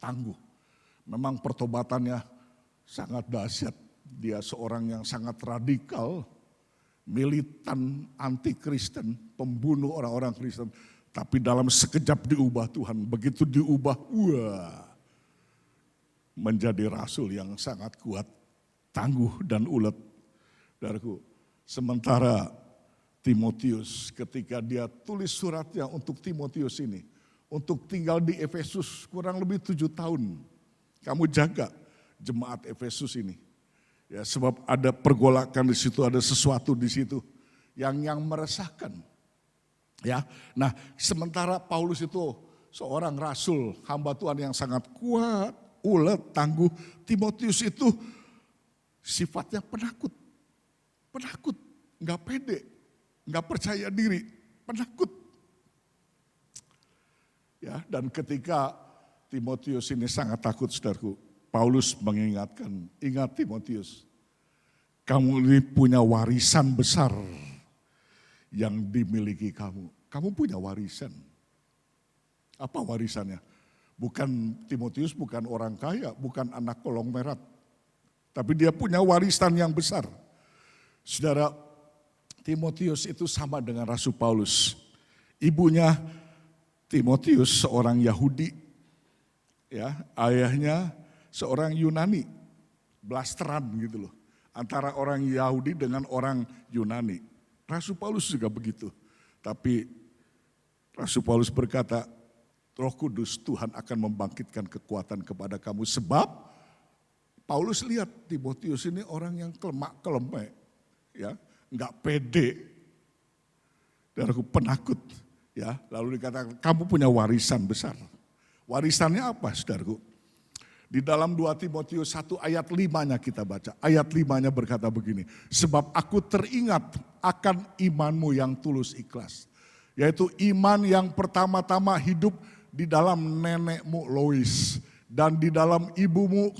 tangguh. Memang pertobatannya sangat dahsyat. Dia seorang yang sangat radikal, militan, anti-Kristen, pembunuh orang-orang Kristen. Tapi dalam sekejap diubah Tuhan. Begitu diubah, menjadi rasul yang sangat kuat, tangguh dan ulet. Saudaraku, sementara Timotius ketika dia tulis suratnya untuk Timotius ini, untuk tinggal di Efesus kurang lebih 7 tahun. Kamu jaga jemaat Efesus ini. Ya, sebab ada pergolakan di situ, ada sesuatu di situ yang meresahkan. Ya. Nah, sementara Paulus itu seorang rasul, hamba Tuhan yang sangat kuat, ulet, tangguh. Timotius itu sifatnya penakut. Penakut, enggak pede, enggak percaya diri, penakut. Ya, dan ketika Timotius ini sangat takut, saudaraku, Paulus mengingatkan, ingat Timotius, kamu ini punya warisan besar yang dimiliki kamu. Kamu punya warisan. Apa warisannya? Bukan Timotius, bukan orang kaya, bukan anak konglomerat. Tapi dia punya warisan yang besar. Saudara, Timotius itu sama dengan Rasul Paulus. Ibunya Timotius seorang Yahudi, ya, ayahnya seorang Yunani, blasteran gitu loh, antara orang Yahudi dengan orang Yunani. Rasul Paulus juga begitu, tapi Rasul Paulus berkata, Roh Kudus Tuhan akan membangkitkan kekuatan kepada kamu, sebab Paulus lihat Timotius ini orang yang kelemak-kelemek, ya, nggak pede, dan aku penakut. Ya, lalu dikatakan kamu punya warisan besar. Warisannya apa, saudaraku? Di dalam 2 Timotius 1 ayat 5-nya kita baca. Ayat 5-nya berkata begini, sebab aku teringat akan imanmu yang tulus ikhlas. Yaitu iman yang pertama-tama hidup di dalam nenekmu Lois dan di dalam ibumu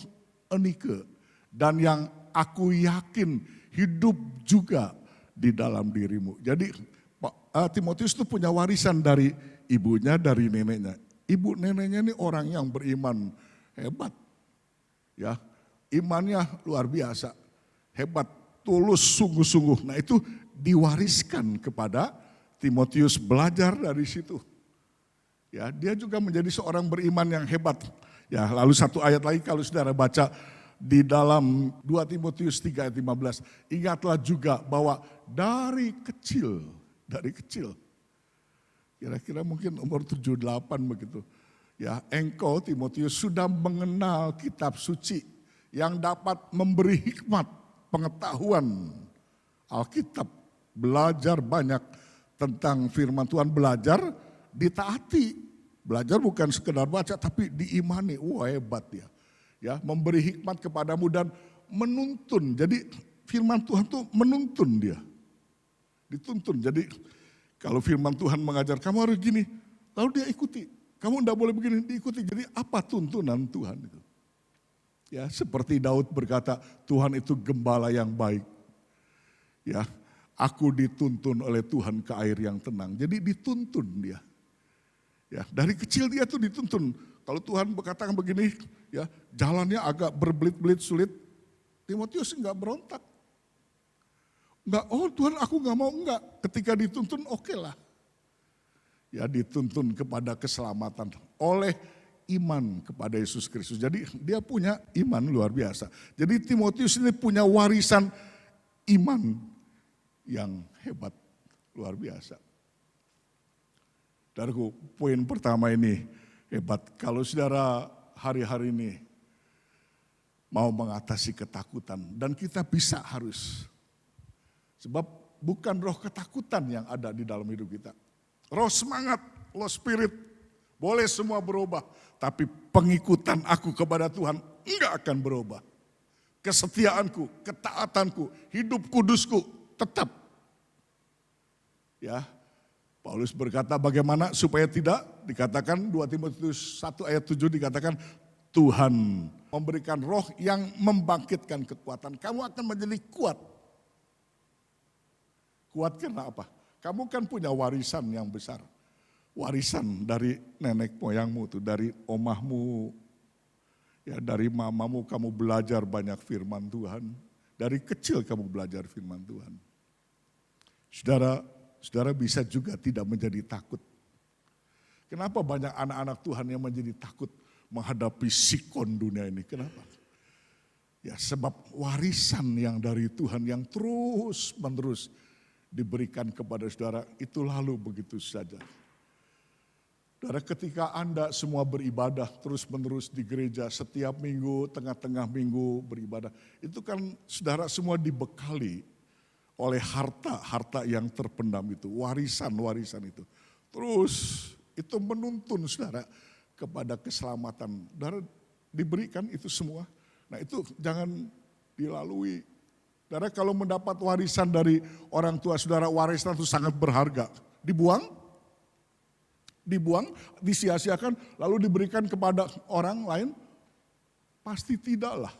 Enike. Dan yang aku yakin hidup juga di dalam dirimu. Jadi Timotius itu punya warisan dari ibunya, dari neneknya. Ibu neneknya ini orang yang beriman hebat. Ya, imannya luar biasa. Hebat, tulus, sungguh-sungguh. Nah, itu diwariskan kepada Timotius, belajar dari situ. Ya, dia juga menjadi seorang beriman yang hebat. Ya, lalu satu ayat lagi kalau saudara baca di dalam 2 Timotius 3 ayat 15. Ingatlah juga bahwa dari kecil, kira-kira mungkin umur 7-8 begitu. Ya, engkau Timotius sudah mengenal kitab suci yang dapat memberi hikmat, pengetahuan Alkitab, belajar banyak tentang firman Tuhan, belajar ditaati. Belajar bukan sekedar baca tapi diimani. Wah, hebat ya. Ya, memberi hikmat kepadamu dan menuntun. Jadi firman Tuhan tuh menuntun dia. Dituntun. Jadi kalau firman Tuhan mengajar kamu harus gini, lalu dia ikuti. Kamu enggak boleh begini, diikuti. Jadi apa tuntunan Tuhan itu? Ya, seperti Daud berkata, Tuhan itu gembala yang baik. Ya, aku dituntun oleh Tuhan ke air yang tenang. Jadi dituntun dia. Ya, dari kecil dia tuh dituntun. Kalau Tuhan berkatakan begini, ya, jalannya agak berbelit-belit sulit, Timotius enggak berontak. Enggak, oh Tuhan aku enggak mau, enggak. Ketika dituntun oke lah. Ya, dituntun kepada keselamatan oleh iman kepada Yesus Kristus. Jadi dia punya iman luar biasa. Jadi Timotius ini punya warisan iman yang hebat, luar biasa. Dariku, poin pertama ini hebat. Kalau saudara hari-hari ini mau mengatasi ketakutan, dan kita bisa harus. Sebab bukan roh ketakutan yang ada di dalam hidup kita. Roh semangat, roh spirit, Boleh semua berubah, tapi pengikutan aku kepada Tuhan enggak akan berubah. Kesetiaanku, ketaatanku, hidup kudusku tetap. Ya, Paulus berkata bagaimana supaya tidak, dikatakan 2 Timotius 1 ayat 7 dikatakan Tuhan memberikan roh yang membangkitkan kekuatan. Kamu akan menjadi kuat. Kuat karena apa? Kamu kan punya warisan yang besar. Warisan dari nenek moyangmu tuh, dari omahmu, ya dari mamamu kamu belajar banyak firman Tuhan. Dari kecil kamu belajar firman Tuhan. Saudara bisa juga tidak menjadi takut. Kenapa banyak anak-anak Tuhan yang menjadi takut menghadapi sikon dunia ini? Kenapa? Ya sebab warisan yang dari Tuhan yang terus menerus diberikan kepada saudara itu lalu begitu saja. Saudara, ketika Anda semua beribadah terus-menerus di gereja setiap minggu, tengah-tengah minggu beribadah, itu kan saudara semua dibekali oleh harta yang terpendam itu, warisan itu. Terus itu menuntun saudara kepada keselamatan. Saudara diberikan itu semua. Nah itu jangan dilalui. Saudara kalau mendapat warisan dari orang tua saudara, warisan itu sangat berharga. Dibuang, disia-siakan, lalu diberikan kepada orang lain? Pasti tidaklah.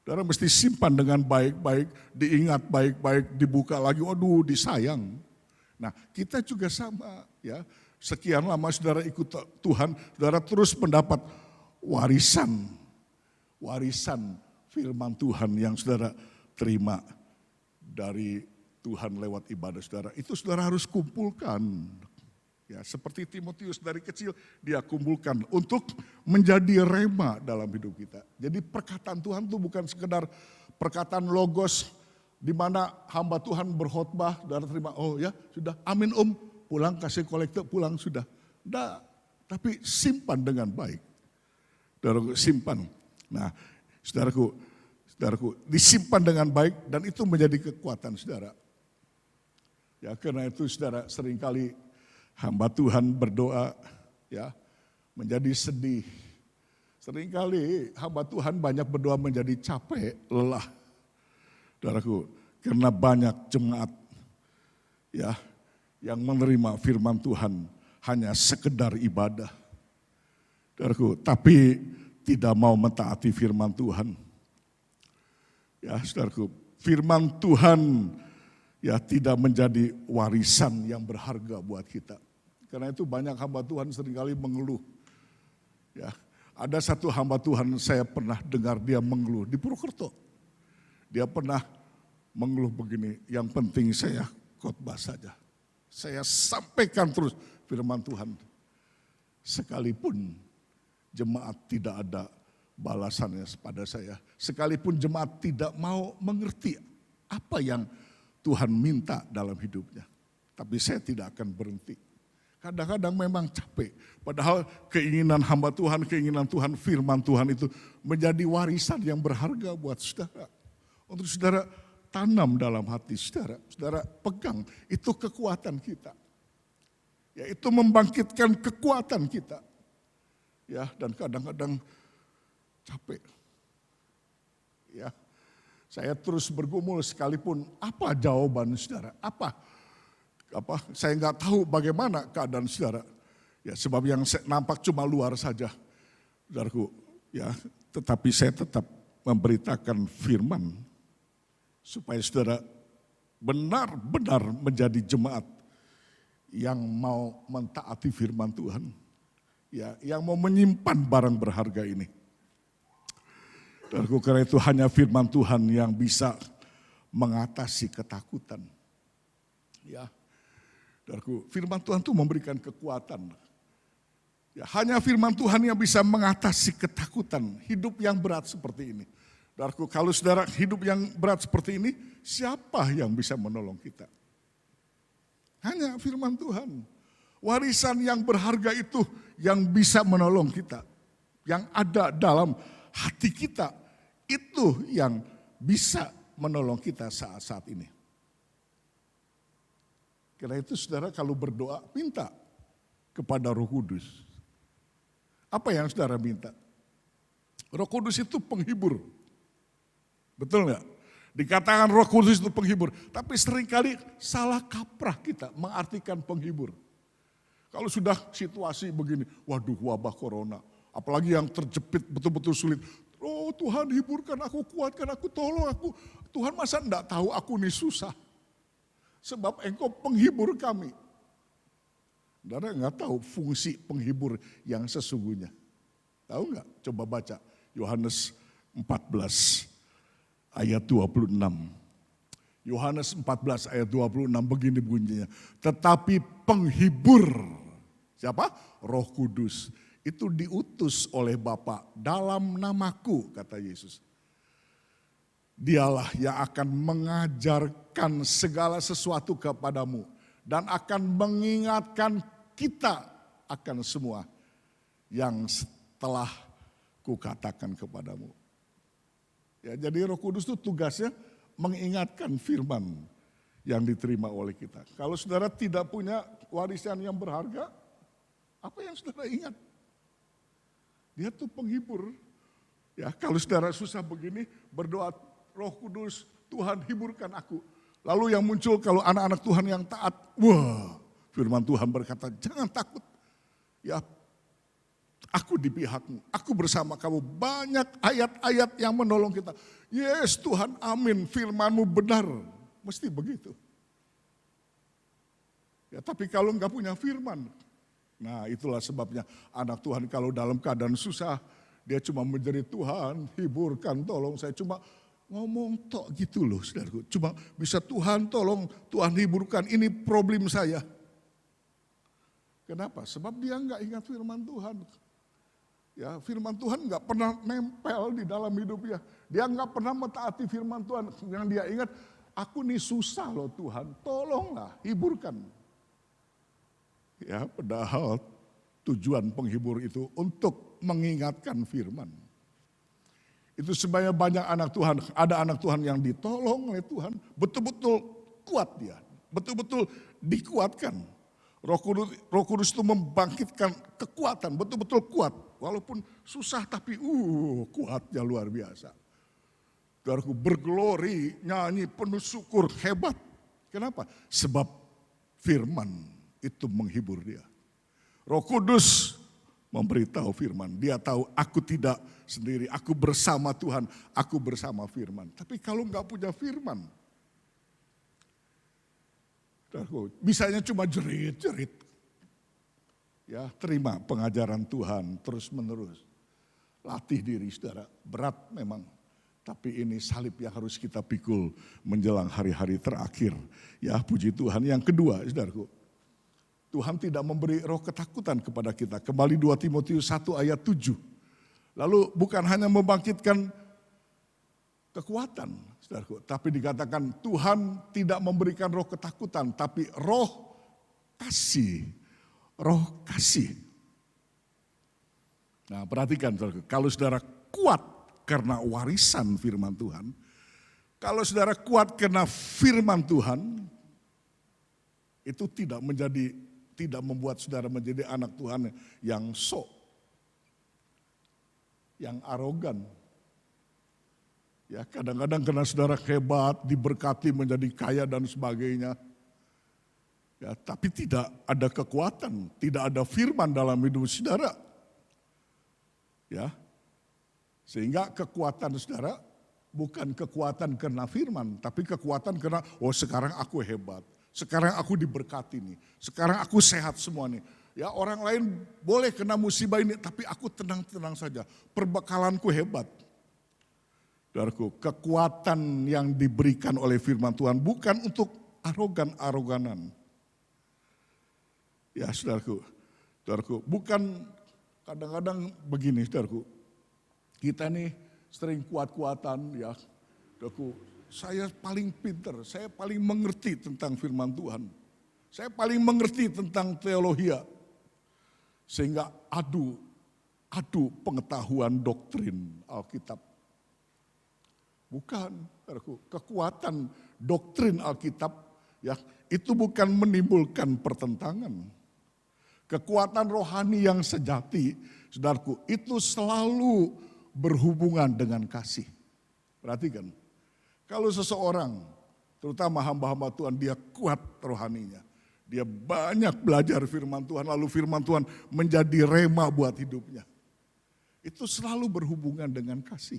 Saudara mesti simpan dengan baik-baik, diingat baik-baik, dibuka lagi, waduh disayang. Nah kita juga sama ya, sekian lama saudara ikut Tuhan, saudara terus mendapat warisan firman Tuhan yang saudara terima dari Tuhan lewat ibadah saudara. Itu saudara harus kumpulkan. Ya, seperti Timotius dari kecil dia kumpulkan untuk menjadi rema dalam hidup kita. Jadi perkataan Tuhan itu bukan sekedar perkataan logos di mana hamba Tuhan berkhotbah, saudara terima, oh ya sudah, amin pulang kasih kolekte, pulang sudah. Enggak, tapi simpan dengan baik. Saudaraku simpan. Nah, saudaraku, disimpan dengan baik dan itu menjadi kekuatan saudara. Ya, karena itu saudara seringkali hamba Tuhan berdoa ya menjadi sedih. Seringkali hamba Tuhan banyak berdoa menjadi capek, lelah. Saudaraku, karena banyak jemaat ya yang menerima firman Tuhan hanya sekedar ibadah. Saudaraku, tapi tidak mau mentaati firman Tuhan. Ya, saudaraku, firman Tuhan ya tidak menjadi warisan yang berharga buat kita. Karena itu banyak hamba Tuhan seringkali mengeluh. Ya, ada satu hamba Tuhan saya pernah dengar dia mengeluh di Purwokerto. Dia pernah mengeluh begini, yang penting saya khotbah saja. Saya sampaikan terus firman Tuhan. Sekalipun jemaat tidak ada balasannya pada saya. Sekalipun jemaat tidak mau mengerti apa yang Tuhan minta dalam hidupnya. Tapi saya tidak akan berhenti. Kadang-kadang memang capek. Padahal keinginan hamba Tuhan, keinginan Tuhan, firman Tuhan itu menjadi warisan yang berharga buat saudara. Untuk saudara tanam dalam hati saudara. Saudara pegang, itu kekuatan kita. Ya, itu membangkitkan kekuatan kita. Ya, dan kadang-kadang capek. Ya, saya terus bergumul sekalipun apa jawaban saudara, apa saya nggak tahu bagaimana keadaan saudara. Ya, sebab yang nampak cuma luar saja, saudaraku. Ya, tetapi saya tetap memberitakan firman supaya saudara benar-benar menjadi jemaat yang mau mentaati firman Tuhan. Ya, yang mau menyimpan barang berharga ini. Saudaraku, karena itu hanya firman Tuhan yang bisa mengatasi ketakutan. Ya, saudaraku, firman Tuhan itu memberikan kekuatan. Ya, hanya firman Tuhan yang bisa mengatasi ketakutan hidup yang berat seperti ini. Saudaraku, kalau saudara hidup yang berat seperti ini, siapa yang bisa menolong kita? Hanya firman Tuhan. Warisan yang berharga itu yang bisa menolong kita. Yang ada dalam hati kita, itu yang bisa menolong kita saat-saat ini. Karena itu saudara kalau berdoa, minta kepada Roh Kudus. Apa yang saudara minta? Roh Kudus itu penghibur. Betul nggak? Dikatakan Roh Kudus itu penghibur, tapi seringkali salah kaprah kita mengartikan penghibur. Kalau sudah situasi begini, waduh wabah corona, apalagi yang terjepit betul-betul sulit. Oh Tuhan hiburkan aku, kuatkan aku, tolong aku. Tuhan masa enggak tahu aku ini susah? Sebab engkau penghibur kami. Saudara enggak tahu fungsi penghibur yang sesungguhnya. Tahu enggak? Coba baca Yohanes 14 ayat 26. Yohanes 14 ayat 26 begini bunyinya. Tetapi penghibur, siapa? Roh Kudus. Itu diutus oleh Bapa dalam namaku, kata Yesus. Dialah yang akan mengajarkan segala sesuatu kepadamu. Dan akan mengingatkan kita akan semua yang telah kukatakan kepadamu. Ya, jadi Roh Kudus itu tugasnya mengingatkan firman yang diterima oleh kita. Kalau saudara tidak punya warisan yang berharga, apa yang saudara ingat? Dia tuh penghibur. Ya, kalau saudara susah begini, berdoa, Roh Kudus, Tuhan hiburkan aku. Lalu yang muncul kalau anak-anak Tuhan yang taat, wah, firman Tuhan berkata, jangan takut. Ya, aku di pihakmu, aku bersama kamu. Banyak ayat-ayat yang menolong kita. Yes Tuhan, amin, firman-Mu benar. Mesti begitu. Ya, tapi kalau enggak punya firman, nah itulah sebabnya anak Tuhan kalau dalam keadaan susah, dia cuma menjadi Tuhan, hiburkan, tolong saya. Cuma ngomong tok gitu loh saudaraku. Cuma bisa Tuhan tolong, Tuhan hiburkan, ini problem saya. Kenapa? Sebab dia enggak ingat firman Tuhan. Ya, firman Tuhan enggak pernah nempel di dalam hidupnya. Dia enggak pernah mentaati firman Tuhan. Yang dia ingat, aku nih susah loh Tuhan, tolonglah, hiburkan. Ya, padahal tujuan penghibur itu untuk mengingatkan firman. Itu sebenarnya banyak anak Tuhan, ada anak Tuhan yang ditolong oleh Tuhan, betul-betul kuat dia, betul-betul dikuatkan. Roh Kudus itu membangkitkan kekuatan, betul-betul kuat. Walaupun susah tapi kuatnya luar biasa. Saudaraku berglori, nyanyi, penuh syukur, hebat. Kenapa? Sebab firman itu menghibur dia. Roh Kudus memberitahu firman. Dia tahu aku tidak sendiri, aku bersama Tuhan, aku bersama firman. Tapi kalau enggak punya firman, bisanya cuma jerit-jerit. Ya, terima pengajaran Tuhan terus menerus. Latih diri saudara, berat memang. Tapi ini salib yang harus kita pikul menjelang hari-hari terakhir. Ya, puji Tuhan. Yang kedua, saudaraku, Tuhan tidak memberi roh ketakutan kepada kita. Kembali 2 Timotius 1 ayat 7. Lalu bukan hanya membangkitkan kekuatan, saudaraku, tapi dikatakan Tuhan tidak memberikan roh ketakutan, tapi roh kasih. Roh kasih. Nah, perhatikan saudaraku, kalau saudara kuat karena warisan firman Tuhan, kalau saudara kuat karena firman Tuhan, itu tidak membuat saudara menjadi anak Tuhan yang sok, yang arogan. Ya, kadang-kadang karena saudara hebat, diberkati menjadi kaya dan sebagainya. Ya, tapi tidak ada kekuatan, tidak ada firman dalam hidup saudara. Ya. Sehingga kekuatan saudara bukan kekuatan karena firman, tapi kekuatan karena sekarang aku hebat. Sekarang aku diberkati nih. Sekarang aku sehat semua nih. Ya, orang lain boleh kena musibah ini, tapi aku tenang-tenang saja. Perbekalanku hebat. Saudaraku, kekuatan yang diberikan oleh firman Tuhan bukan untuk arogan-aroganan. Ya, saudaraku, bukan kadang-kadang begini, saudaraku. Kita nih sering kuat-kuatan, ya, saudaraku. Saya paling pintar, saya paling mengerti tentang firman Tuhan. Saya paling mengerti tentang teologi. Sehingga adu pengetahuan doktrin Alkitab. Bukan, kekuatan doktrin Alkitab ya itu bukan menimbulkan pertentangan. Kekuatan rohani yang sejati, saudaraku, itu selalu berhubungan dengan kasih. Perhatikan, kalau seseorang, terutama hamba-hamba Tuhan, dia kuat rohaninya. Dia banyak belajar firman Tuhan, lalu firman Tuhan menjadi rema buat hidupnya. Itu selalu berhubungan dengan kasih.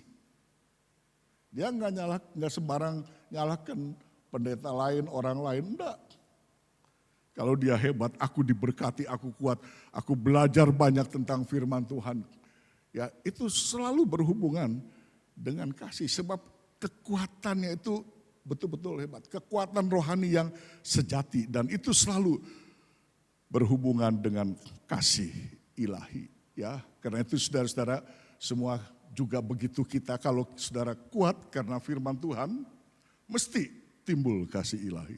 Dia nggak sembarang nyalahkan pendeta lain, orang lain, enggak. Kalau dia hebat, aku diberkati, aku kuat, aku belajar banyak tentang firman Tuhan. Ya, itu selalu berhubungan dengan kasih, sebab kekuatannya itu betul-betul hebat. Kekuatan rohani yang sejati, dan itu selalu berhubungan dengan kasih ilahi. Ya, karena itu saudara-saudara semua juga begitu kita, kalau saudara kuat karena firman Tuhan, mesti timbul kasih ilahi.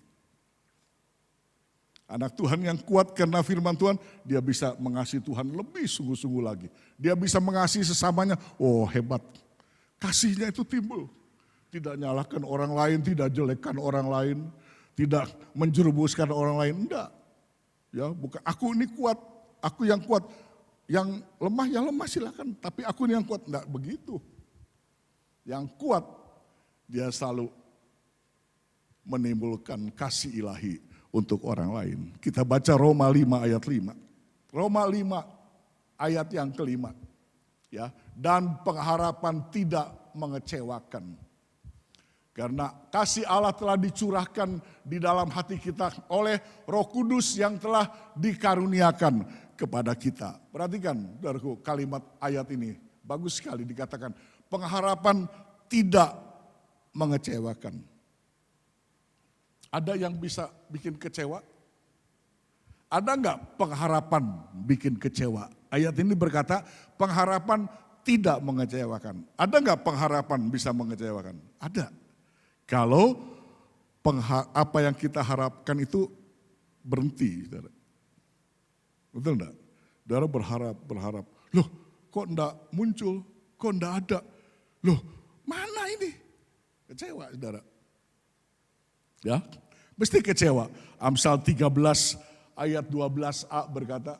Anak Tuhan yang kuat karena firman Tuhan, dia bisa mengasihi Tuhan lebih sungguh-sungguh lagi. Dia bisa mengasihi sesamanya, oh hebat. Kasihnya itu timbul. Tidak nyalahkan orang lain, tidak jelekkan orang lain, tidak menjerumuskan orang lain, enggak. Ya, bukan aku ini kuat, aku yang kuat. Yang lemah ya lemah silakan, tapi aku ini yang kuat, enggak begitu. Yang kuat, dia selalu menimbulkan kasih ilahi untuk orang lain. Kita baca Roma 5 ayat 5. Roma 5 ayat yang kelima. Ya, dan pengharapan tidak mengecewakan. Karena kasih Allah telah dicurahkan di dalam hati kita oleh Roh Kudus yang telah dikaruniakan kepada kita. Perhatikan, saudaraku, kalimat ayat ini bagus sekali dikatakan. Pengharapan tidak mengecewakan. Ada yang bisa bikin kecewa? Ada enggak pengharapan bikin kecewa? Ayat ini berkata pengharapan tidak mengecewakan. Ada enggak pengharapan bisa mengecewakan? Ada. Kalau apa yang kita harapkan itu berhenti. Saudara. Betul enggak? Saudara berharap. Loh kok enggak muncul? Kok enggak ada? Loh mana ini? Kecewa saudara. Ya, mesti kecewa. Amsal 13 ayat 12a berkata,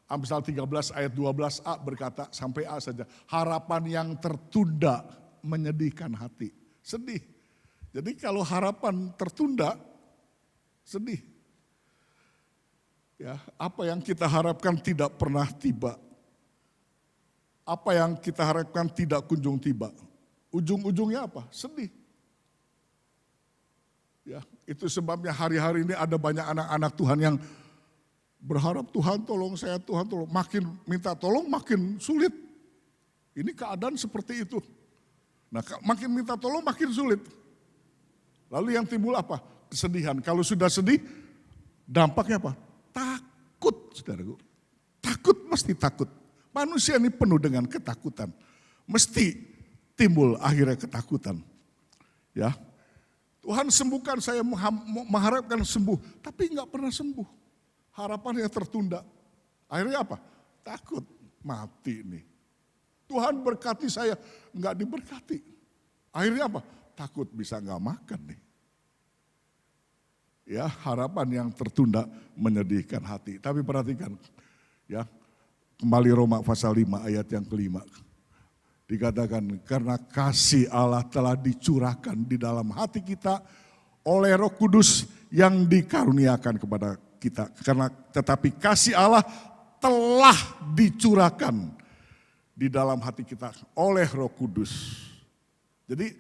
Amsal 13 ayat 12a berkata, sampai A saja. Harapan yang tertunda menyedihkan hati. Sedih. Jadi kalau harapan tertunda, sedih. Ya, apa yang kita harapkan tidak pernah tiba. Apa yang kita harapkan tidak kunjung tiba. Ujung-ujungnya apa? Sedih. Ya, itu sebabnya hari-hari ini ada banyak anak-anak Tuhan yang berharap Tuhan tolong saya, Tuhan tolong. Makin minta tolong makin sulit. Ini keadaan seperti itu. Nah makin minta tolong makin sulit. Lalu yang timbul apa? Kesedihan. Kalau sudah sedih dampaknya apa? Takut saudaraku. Takut mesti takut. Manusia ini penuh dengan ketakutan. Mesti timbul akhirnya ketakutan. Ya. Tuhan sembuhkan saya, mengharapkan sembuh, tapi enggak pernah sembuh. Harapannya tertunda. Akhirnya apa? Takut, mati nih. Tuhan berkati saya, enggak diberkati. Akhirnya apa? Takut bisa enggak makan nih. Ya, harapan yang tertunda menyedihkan hati. Tapi perhatikan, ya, kembali Roma pasal 5 ayat yang kelima. Dikatakan karena kasih Allah telah dicurahkan di dalam hati kita oleh Roh Kudus yang dikaruniakan kepada kita. Karena tetapi kasih Allah telah dicurahkan di dalam hati kita oleh Roh Kudus. Jadi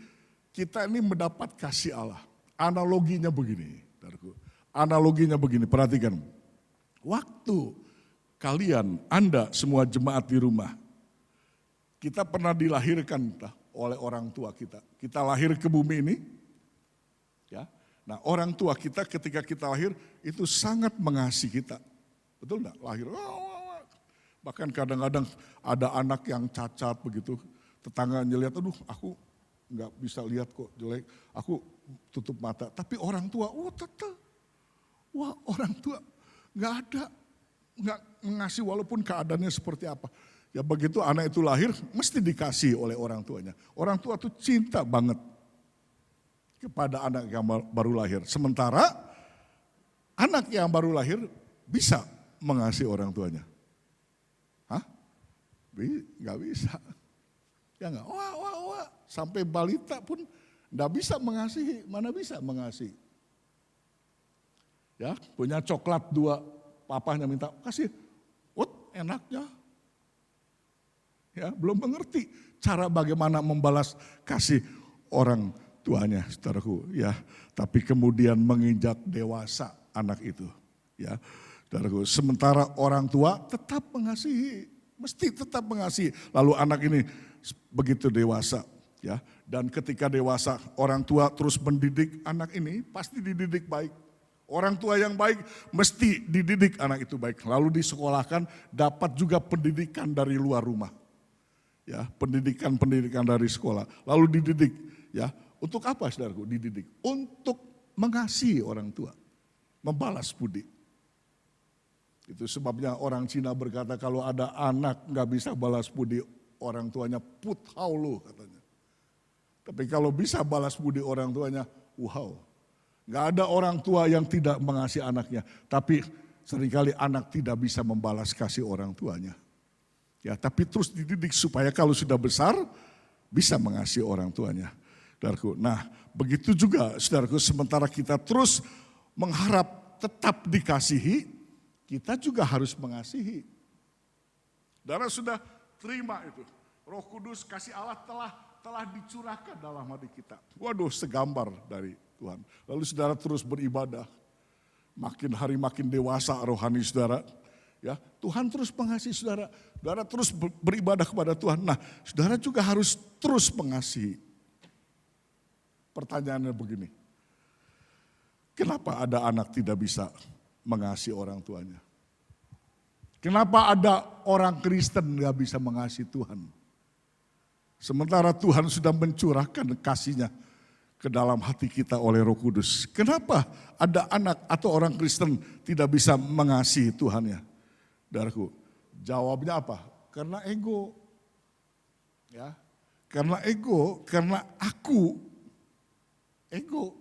kita ini mendapat kasih Allah. Analoginya begini, analoginya begini, perhatikan. Waktu kalian, Anda semua jemaat di rumah, kita pernah dilahirkan oleh orang tua kita. Kita lahir ke bumi ini. Ya. Nah orang tua kita ketika kita lahir itu sangat mengasihi kita. Betul enggak? Lahir. Bahkan kadang-kadang ada anak yang cacat begitu. Tetangganya lihat, aduh aku enggak bisa lihat kok jelek. Aku tutup mata. Tapi orang tua, tetap. Wah orang tua enggak ada. Enggak mengasihi walaupun keadaannya seperti apa. Ya begitu anak itu lahir, mesti dikasih oleh orang tuanya. Orang tua tuh cinta banget kepada anak yang baru lahir. Sementara anak yang baru lahir bisa mengasihi orang tuanya? Hah? Nggak bisa. Ya nggak, wah. Sampai balita pun nggak bisa mengasihi, mana bisa mengasihi. Ya, punya coklat 2, papahnya minta, kasih, enaknya. Ya, belum mengerti cara bagaimana membalas kasih orang tuanya, saudaraku. Ya, tapi kemudian menginjak dewasa anak itu. Ya, saudaraku. Sementara orang tua tetap mengasihi, mesti tetap mengasihi. Lalu anak ini begitu dewasa, ya. Dan ketika dewasa, orang tua terus mendidik anak ini, pasti dididik baik. Orang tua yang baik mesti dididik anak itu baik. Lalu disekolahkan, dapat juga pendidikan dari luar rumah. Ya, pendidikan dari sekolah. Lalu dididik, ya. Untuk apa, saudaraku? Dididik untuk mengasihi orang tua, membalas budi. Itu sebabnya orang Cina berkata kalau ada anak nggak bisa balas budi orang tuanya, put haulu katanya. Tapi kalau bisa balas budi orang tuanya, wow. Nggak ada orang tua yang tidak mengasihi anaknya, tapi seringkali anak tidak bisa membalas kasih orang tuanya. Ya, tapi terus dididik supaya kalau sudah besar bisa mengasihi orang tuanya. Saudaraku. Nah, begitu juga saudaraku, sementara kita terus mengharap tetap dikasihi, kita juga harus mengasihi. Saudara sudah terima itu. Roh Kudus, kasih Allah telah dicurahkan dalam hati kita. Waduh, segambar dari Tuhan. Lalu saudara terus beribadah. Makin hari makin dewasa rohani saudara. Ya, Tuhan terus mengasihi saudara. Saudara terus beribadah kepada Tuhan. Nah, saudara juga harus terus mengasihi. Pertanyaannya begini. Kenapa ada anak tidak bisa mengasihi orang tuanya? Kenapa ada orang Kristen gak bisa mengasihi Tuhan? Sementara Tuhan sudah mencurahkan kasih-Nya ke dalam hati kita oleh Roh Kudus. Kenapa ada anak atau orang Kristen tidak bisa mengasihi Tuhannya? Saudaraku, jawabnya apa? Karena ego. Ya. Karena ego, karena aku. Ego.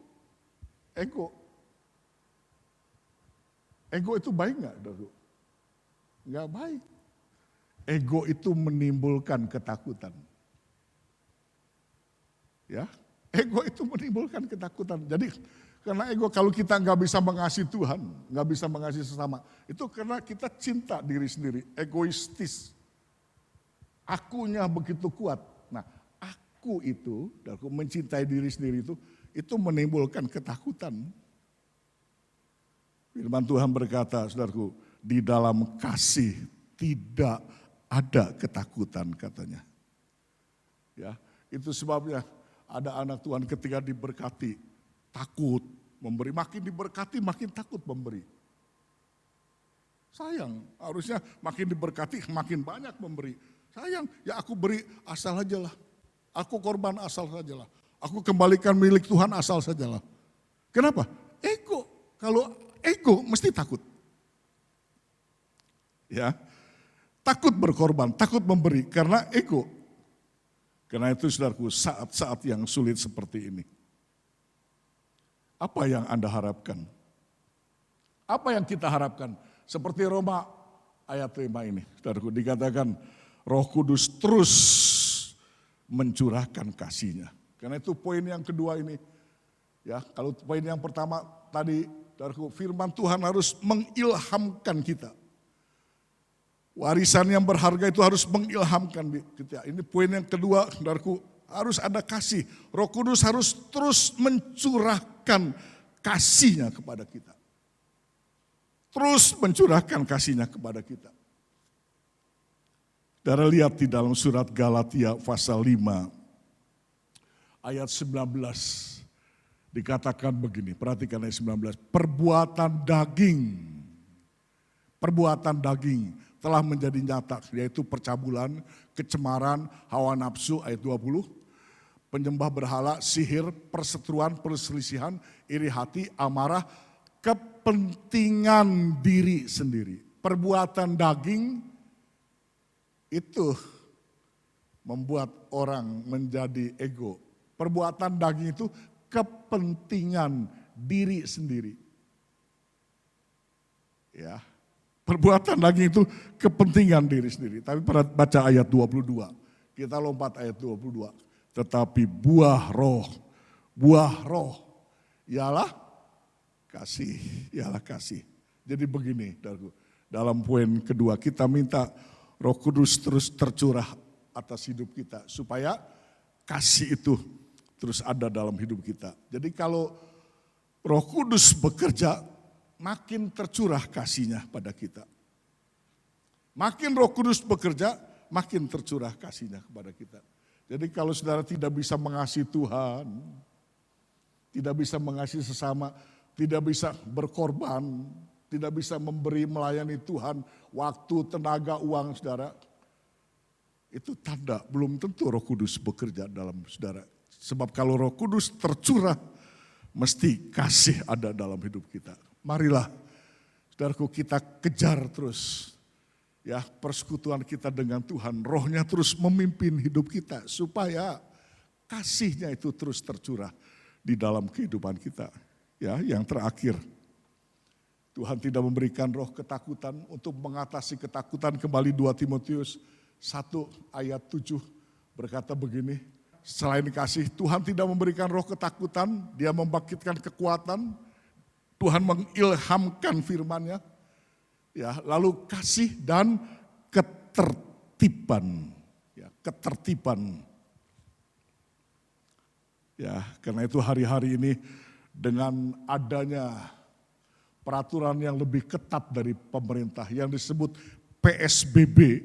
Ego itu baik enggak, saudaraku? Enggak baik. Ego itu menimbulkan ketakutan. Ya, ego itu menimbulkan ketakutan. Jadi karena ego, kalau kita nggak bisa mengasihi Tuhan, nggak bisa mengasihi sesama, itu karena kita cinta diri sendiri, egoistis. Akunya begitu kuat. Nah, aku itu, dan aku mencintai diri sendiri itu menimbulkan ketakutan. Firman Tuhan berkata, saudaraku, di dalam kasih tidak ada ketakutan katanya. Ya, itu sebabnya ada anak Tuhan ketika diberkati, takut memberi. Makin diberkati, makin takut memberi. Sayang, harusnya makin diberkati, makin banyak memberi. Sayang, ya aku beri asal aja lah. Aku korban asal saja lah. Aku kembalikan milik Tuhan asal saja lah. Kenapa? Ego. Kalau ego mesti takut. Ya, takut berkorban, takut memberi karena ego. Karena itu saudaraku, saat-saat yang sulit seperti ini. Apa yang Anda harapkan? Apa yang kita harapkan? Seperti Roma ayat 5 ini, saudaraku, dikatakan Roh Kudus terus mencurahkan kasih-Nya. Karena itu poin yang kedua ini. Ya, kalau poin yang pertama tadi, saudaraku, firman Tuhan harus mengilhamkan kita. Warisan yang berharga itu harus mengilhamkan kita. Ini poin yang kedua, saudaraku, harus ada kasih. Roh Kudus harus terus mencurahkan kasih-Nya kepada kita. Terus mencurahkan kasih-Nya kepada kita. Saudara lihat di dalam surat Galatia pasal 5 ayat 19 dikatakan begini, perhatikan ayat 19. Perbuatan daging telah menjadi nyata, yaitu percabulan, kecemaran, hawa nafsu, ayat 20, penyembah berhala, sihir, perseteruan, perselisihan, iri hati, amarah, kepentingan diri sendiri. Perbuatan daging itu membuat orang menjadi ego. Perbuatan daging itu kepentingan diri sendiri. Ya. Perbuatan daging itu kepentingan diri sendiri. Tapi pada baca ayat 22, kita lompat ayat 22. Tetapi buah roh ialah kasih, ialah kasih. Jadi begini, dalam poin kedua kita minta Roh Kudus terus tercurah atas hidup kita supaya kasih itu terus ada dalam hidup kita. Jadi kalau Roh Kudus bekerja, makin tercurah kasihnya pada kita. Makin Roh Kudus bekerja, makin tercurah kasihnya kepada kita. Jadi kalau saudara tidak bisa mengasihi Tuhan, tidak bisa mengasihi sesama, tidak bisa berkorban, tidak bisa memberi melayani Tuhan, waktu, tenaga, uang saudara, itu tanda belum tentu Roh Kudus bekerja dalam saudara. Sebab kalau Roh Kudus tercurah, mesti kasih ada dalam hidup kita. Marilah saudaraku kita kejar terus ya persekutuan kita dengan Tuhan. Rohnya terus memimpin hidup kita supaya kasihnya itu terus tercurah di dalam kehidupan kita. Ya, yang terakhir, Tuhan tidak memberikan roh ketakutan untuk mengatasi ketakutan. Kembali 2 Timotius 1 ayat 7 berkata begini, selain kasih, Tuhan tidak memberikan roh ketakutan, Dia membangkitkan kekuatan, Tuhan mengilhamkan firman-Nya, ya, lalu kasih dan ketertiban, ya, ketertiban. Ya, karena itu hari-hari ini dengan adanya peraturan yang lebih ketat dari pemerintah yang disebut PSBB,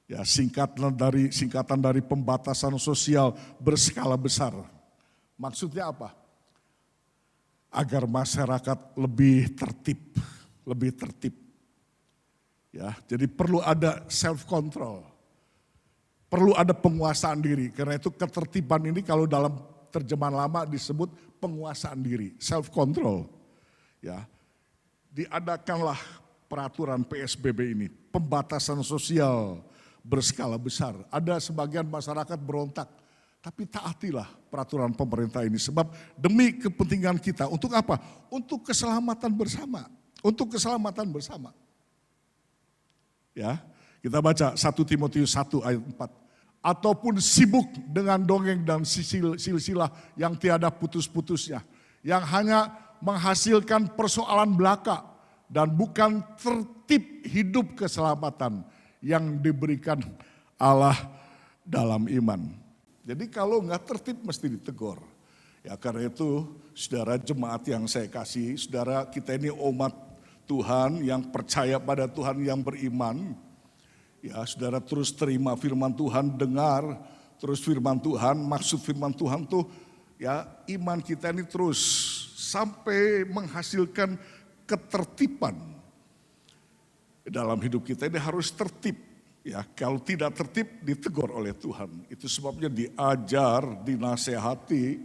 ya singkatan dari pembatasan sosial berskala besar. Maksudnya apa? Agar masyarakat lebih tertib. Ya, jadi perlu ada self control. Perlu ada penguasaan diri. Karena itu ketertiban ini kalau dalam terjemahan lama disebut penguasaan diri, self control. Ya, diadakanlah peraturan PSBB ini, pembatasan sosial berskala besar. Ada sebagian masyarakat berontak, tapi taatilah peraturan pemerintah ini. Sebab demi kepentingan kita, untuk apa? Untuk keselamatan bersama. Untuk keselamatan bersama. Ya, kita baca 1 Timotius 1 ayat 4. Ataupun sibuk dengan dongeng dan silsilah yang tiada putus-putusnya. Yang hanya menghasilkan persoalan belaka dan bukan tertib hidup keselamatan yang diberikan Allah dalam iman. Jadi kalau nggak tertib mesti ditegur. Ya karena itu saudara jemaat yang saya kasih, saudara kita ini umat Tuhan yang percaya pada Tuhan yang beriman. Ya saudara terus terima firman Tuhan, dengar terus firman Tuhan, maksud firman Tuhan tuh ya iman kita ini terus sampai menghasilkan ketertiban dalam hidup kita. Ini harus tertib. Ya, kalau tidak tertib ditegur oleh Tuhan. Itu sebabnya diajar, dinasehati,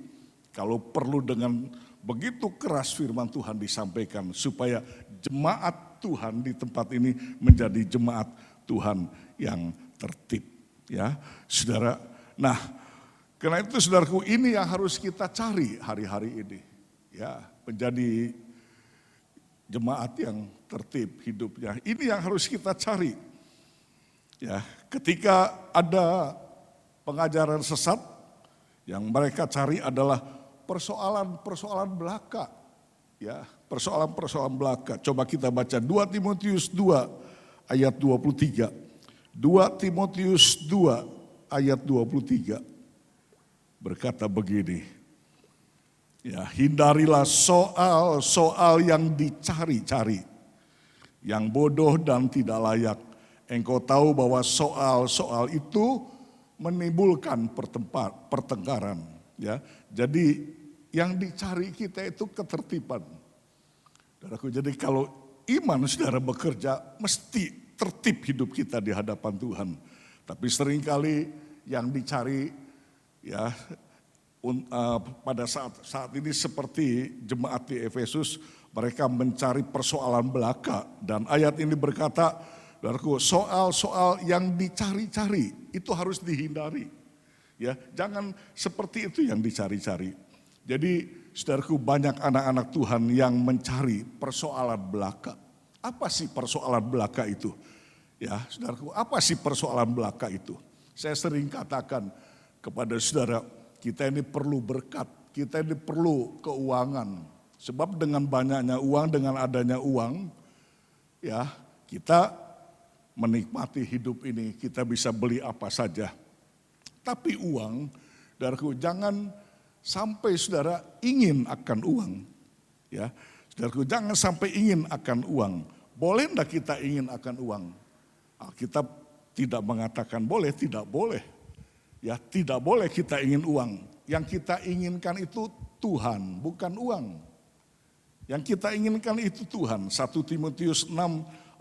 kalau perlu dengan begitu keras firman Tuhan disampaikan supaya jemaat Tuhan di tempat ini menjadi jemaat Tuhan yang tertib. Ya, saudara. Nah, karena itu saudaraku ini yang harus kita cari hari-hari ini. Ya, menjadi jemaat yang tertib hidupnya. Ini yang harus kita cari. Ya, ketika ada pengajaran sesat, yang mereka cari adalah persoalan-persoalan belaka. Ya, persoalan-persoalan belaka. Coba kita baca 2 Timotius 2 ayat 23. 2 Timotius 2 ayat 23. Berkata begini. Ya, hindarilah soal yang dicari-cari, yang bodoh dan tidak layak. Engkau tahu bahwa soal itu menimbulkan pertengkaran. Ya, jadi yang dicari kita itu ketertiban. Saudaraku, jadi kalau iman saudara bekerja, mesti tertib hidup kita di hadapan Tuhan. Tapi seringkali yang dicari, ya, pada saat ini seperti jemaat di Efesus, mereka mencari persoalan belaka. Dan ayat ini berkata, saudaraku, soal-soal yang dicari-cari itu harus dihindari. Ya, jangan seperti itu yang dicari-cari. Jadi, saudaraku, banyak anak-anak Tuhan yang mencari persoalan belaka. Apa sih persoalan belaka itu? Ya, saudaraku, apa sih persoalan belaka itu? Saya sering katakan kepada saudara, kita ini perlu berkat, kita ini perlu keuangan. Sebab dengan banyaknya uang, dengan adanya uang, ya kita menikmati hidup ini, kita bisa beli apa saja. Tapi uang, saudaraku, jangan sampai saudara ingin akan uang. Ya, saudaraku, jangan sampai ingin akan uang. Boleh enggak kita ingin akan uang? Alkitab tidak mengatakan boleh, tidak boleh. Ya, tidak boleh kita ingin uang. Yang kita inginkan itu Tuhan, bukan uang. Yang kita inginkan itu Tuhan. 1 Timotius 6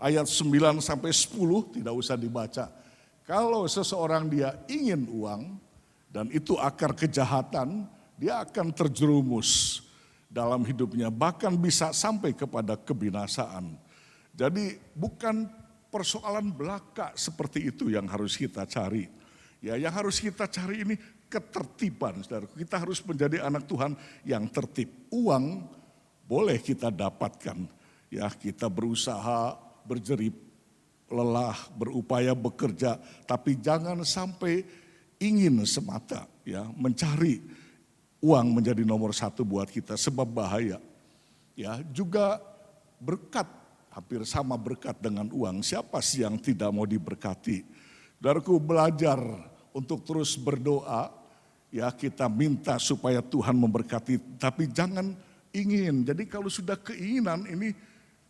ayat 9 sampai 10 tidak usah dibaca. Kalau seseorang dia ingin uang dan itu akar kejahatan, dia akan terjerumus dalam hidupnya, bahkan bisa sampai kepada kebinasaan. Jadi bukan persoalan belaka seperti itu yang harus kita cari. Ya, yang harus kita cari ini ketertiban, saudara. Kita harus menjadi anak Tuhan yang tertib. Uang boleh kita dapatkan. Ya, kita berusaha, berjerip, lelah, berupaya bekerja, tapi jangan sampai ingin semata, ya, mencari uang menjadi nomor satu buat kita, sebab bahaya. Ya, juga berkat hampir sama berkat dengan uang. Siapa sih yang tidak mau diberkati? Saudaraku, belajar untuk terus berdoa, ya kita minta supaya Tuhan memberkati, tapi jangan ingin. Jadi kalau sudah keinginan ini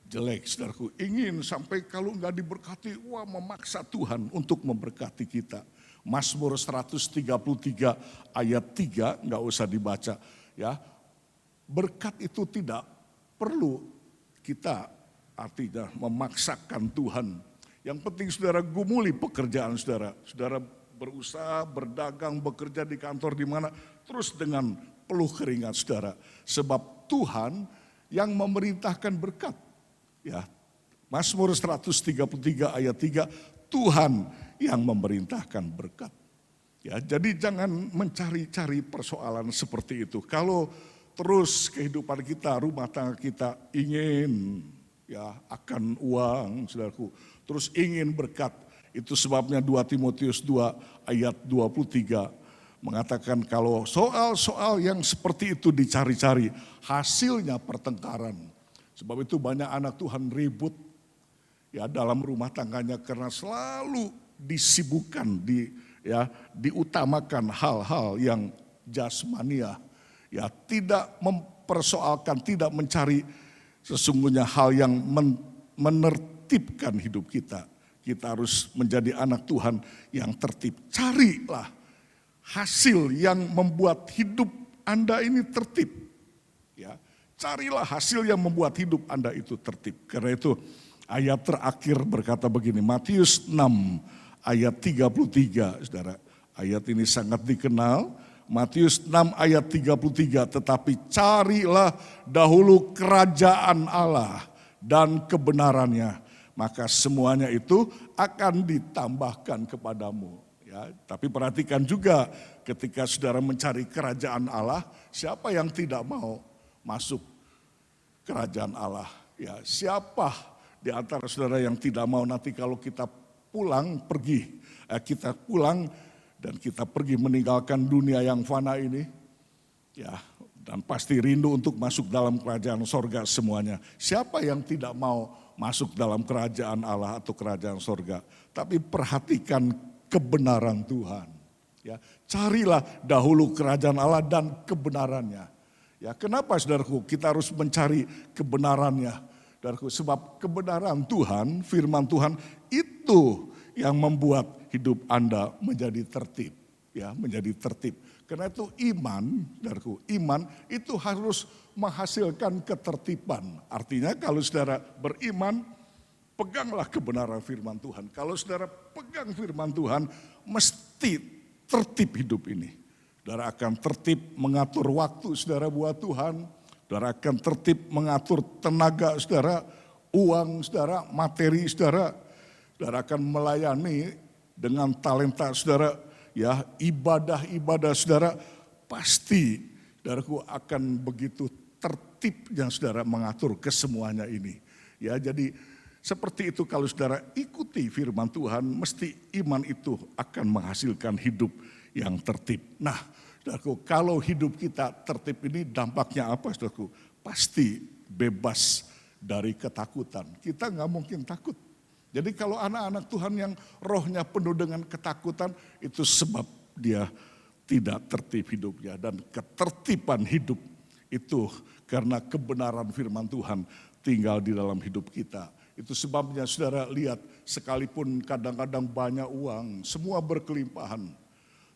jelek, saudaraku. Ingin sampai kalau nggak diberkati, wah memaksa Tuhan untuk memberkati kita. Mazmur 133 ayat 3 nggak usah dibaca. Ya, berkat itu tidak perlu kita artinya memaksakan Tuhan. Yang penting saudara gumuli pekerjaan saudara. Saudara berusaha, berdagang, bekerja di kantor di mana, terus dengan peluh keringat saudara. Sebab Tuhan yang memerintahkan berkat. Ya, Mazmur 133 ayat 3, Tuhan yang memerintahkan berkat. Ya, jadi jangan mencari-cari persoalan seperti itu. Kalau terus kehidupan kita, rumah tangga kita ingin ya akan uang, saudaraku, terus ingin berkat. Itu sebabnya 2 Timotius 2 ayat 23 mengatakan kalau soal-soal yang seperti itu dicari-cari, hasilnya pertengkaran. Sebab itu banyak anak Tuhan ribut ya dalam rumah tangganya karena selalu disibukkan, diutamakan hal-hal yang jasmania. Ya, tidak mempersoalkan, tidak mencari sesungguhnya hal yang menertibkan hidup kita. Kita harus menjadi anak Tuhan yang tertib. Carilah hasil yang membuat hidup Anda ini tertib. Ya, carilah hasil yang membuat hidup Anda itu tertib. Karena itu ayat terakhir berkata begini, Matius 6 ayat 33, saudara. Ayat ini sangat dikenal. Matius 6 ayat 33, tetapi carilah dahulu kerajaan Allah dan kebenarannya, maka semuanya itu akan ditambahkan kepadamu. Ya, tapi perhatikan juga ketika saudara mencari kerajaan Allah, siapa yang tidak mau masuk kerajaan Allah? Ya, siapa di antara saudara yang tidak mau nanti kalau kita pulang pergi, kita pulang dan kita pergi meninggalkan dunia yang fana ini, ya, dan pasti rindu untuk masuk dalam kerajaan sorga semuanya. Siapa yang tidak mau masuk dalam kerajaan Allah atau kerajaan sorga? Tapi perhatikan kebenaran Tuhan. Ya, carilah dahulu kerajaan Allah dan kebenarannya. Ya, kenapa saudaraku kita harus mencari kebenarannya? Saudaraku, sebab kebenaran Tuhan, firman Tuhan itu yang membuat hidup Anda menjadi tertib, ya, menjadi tertib. Karena itu iman, saudaraku, iman itu harus menghasilkan ketertiban. Artinya kalau saudara beriman, peganglah kebenaran firman Tuhan. Kalau saudara pegang firman Tuhan, mesti tertib hidup ini. Saudara akan tertib mengatur waktu saudara buat Tuhan. Saudara akan tertib mengatur tenaga saudara, uang saudara, materi saudara. Saudara akan melayani dengan talenta saudara, ya, ibadah-ibadah saudara, pasti saudaraku akan begitu tertib yang saudara mengatur kesemuanya ini. Ya, jadi Seperti itu kalau saudara ikuti firman Tuhan, mesti iman itu akan menghasilkan hidup yang tertib. Nah, saudaraku, kalau hidup kita tertib ini dampaknya apa, saudaraku? Pasti bebas dari ketakutan. Kita nggak mungkin takut. Jadi kalau anak-anak Tuhan yang rohnya penuh dengan ketakutan, itu sebab dia tidak tertib hidupnya. Dan ketertiban hidup itu karena kebenaran firman Tuhan tinggal di dalam hidup kita. Itu sebabnya saudara lihat, sekalipun kadang-kadang banyak uang, semua berkelimpahan.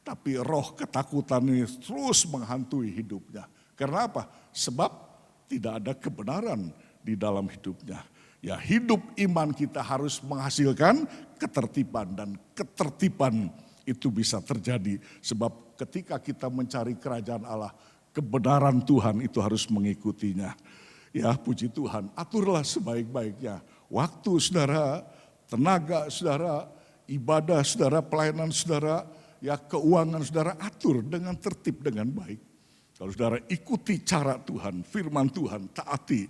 Tapi roh ketakutan ini terus menghantui hidupnya. Karena apa? Sebab tidak ada kebenaran di dalam hidupnya. Ya, hidup iman kita harus menghasilkan ketertiban, dan ketertiban itu bisa terjadi sebab ketika kita mencari kerajaan Allah, kebenaran Tuhan itu harus mengikutinya. Ya, puji Tuhan, aturlah sebaik-baiknya waktu saudara, tenaga saudara, ibadah saudara, pelayanan saudara, ya keuangan saudara, atur dengan tertib, dengan baik. Kalau saudara ikuti cara Tuhan, firman Tuhan, taati,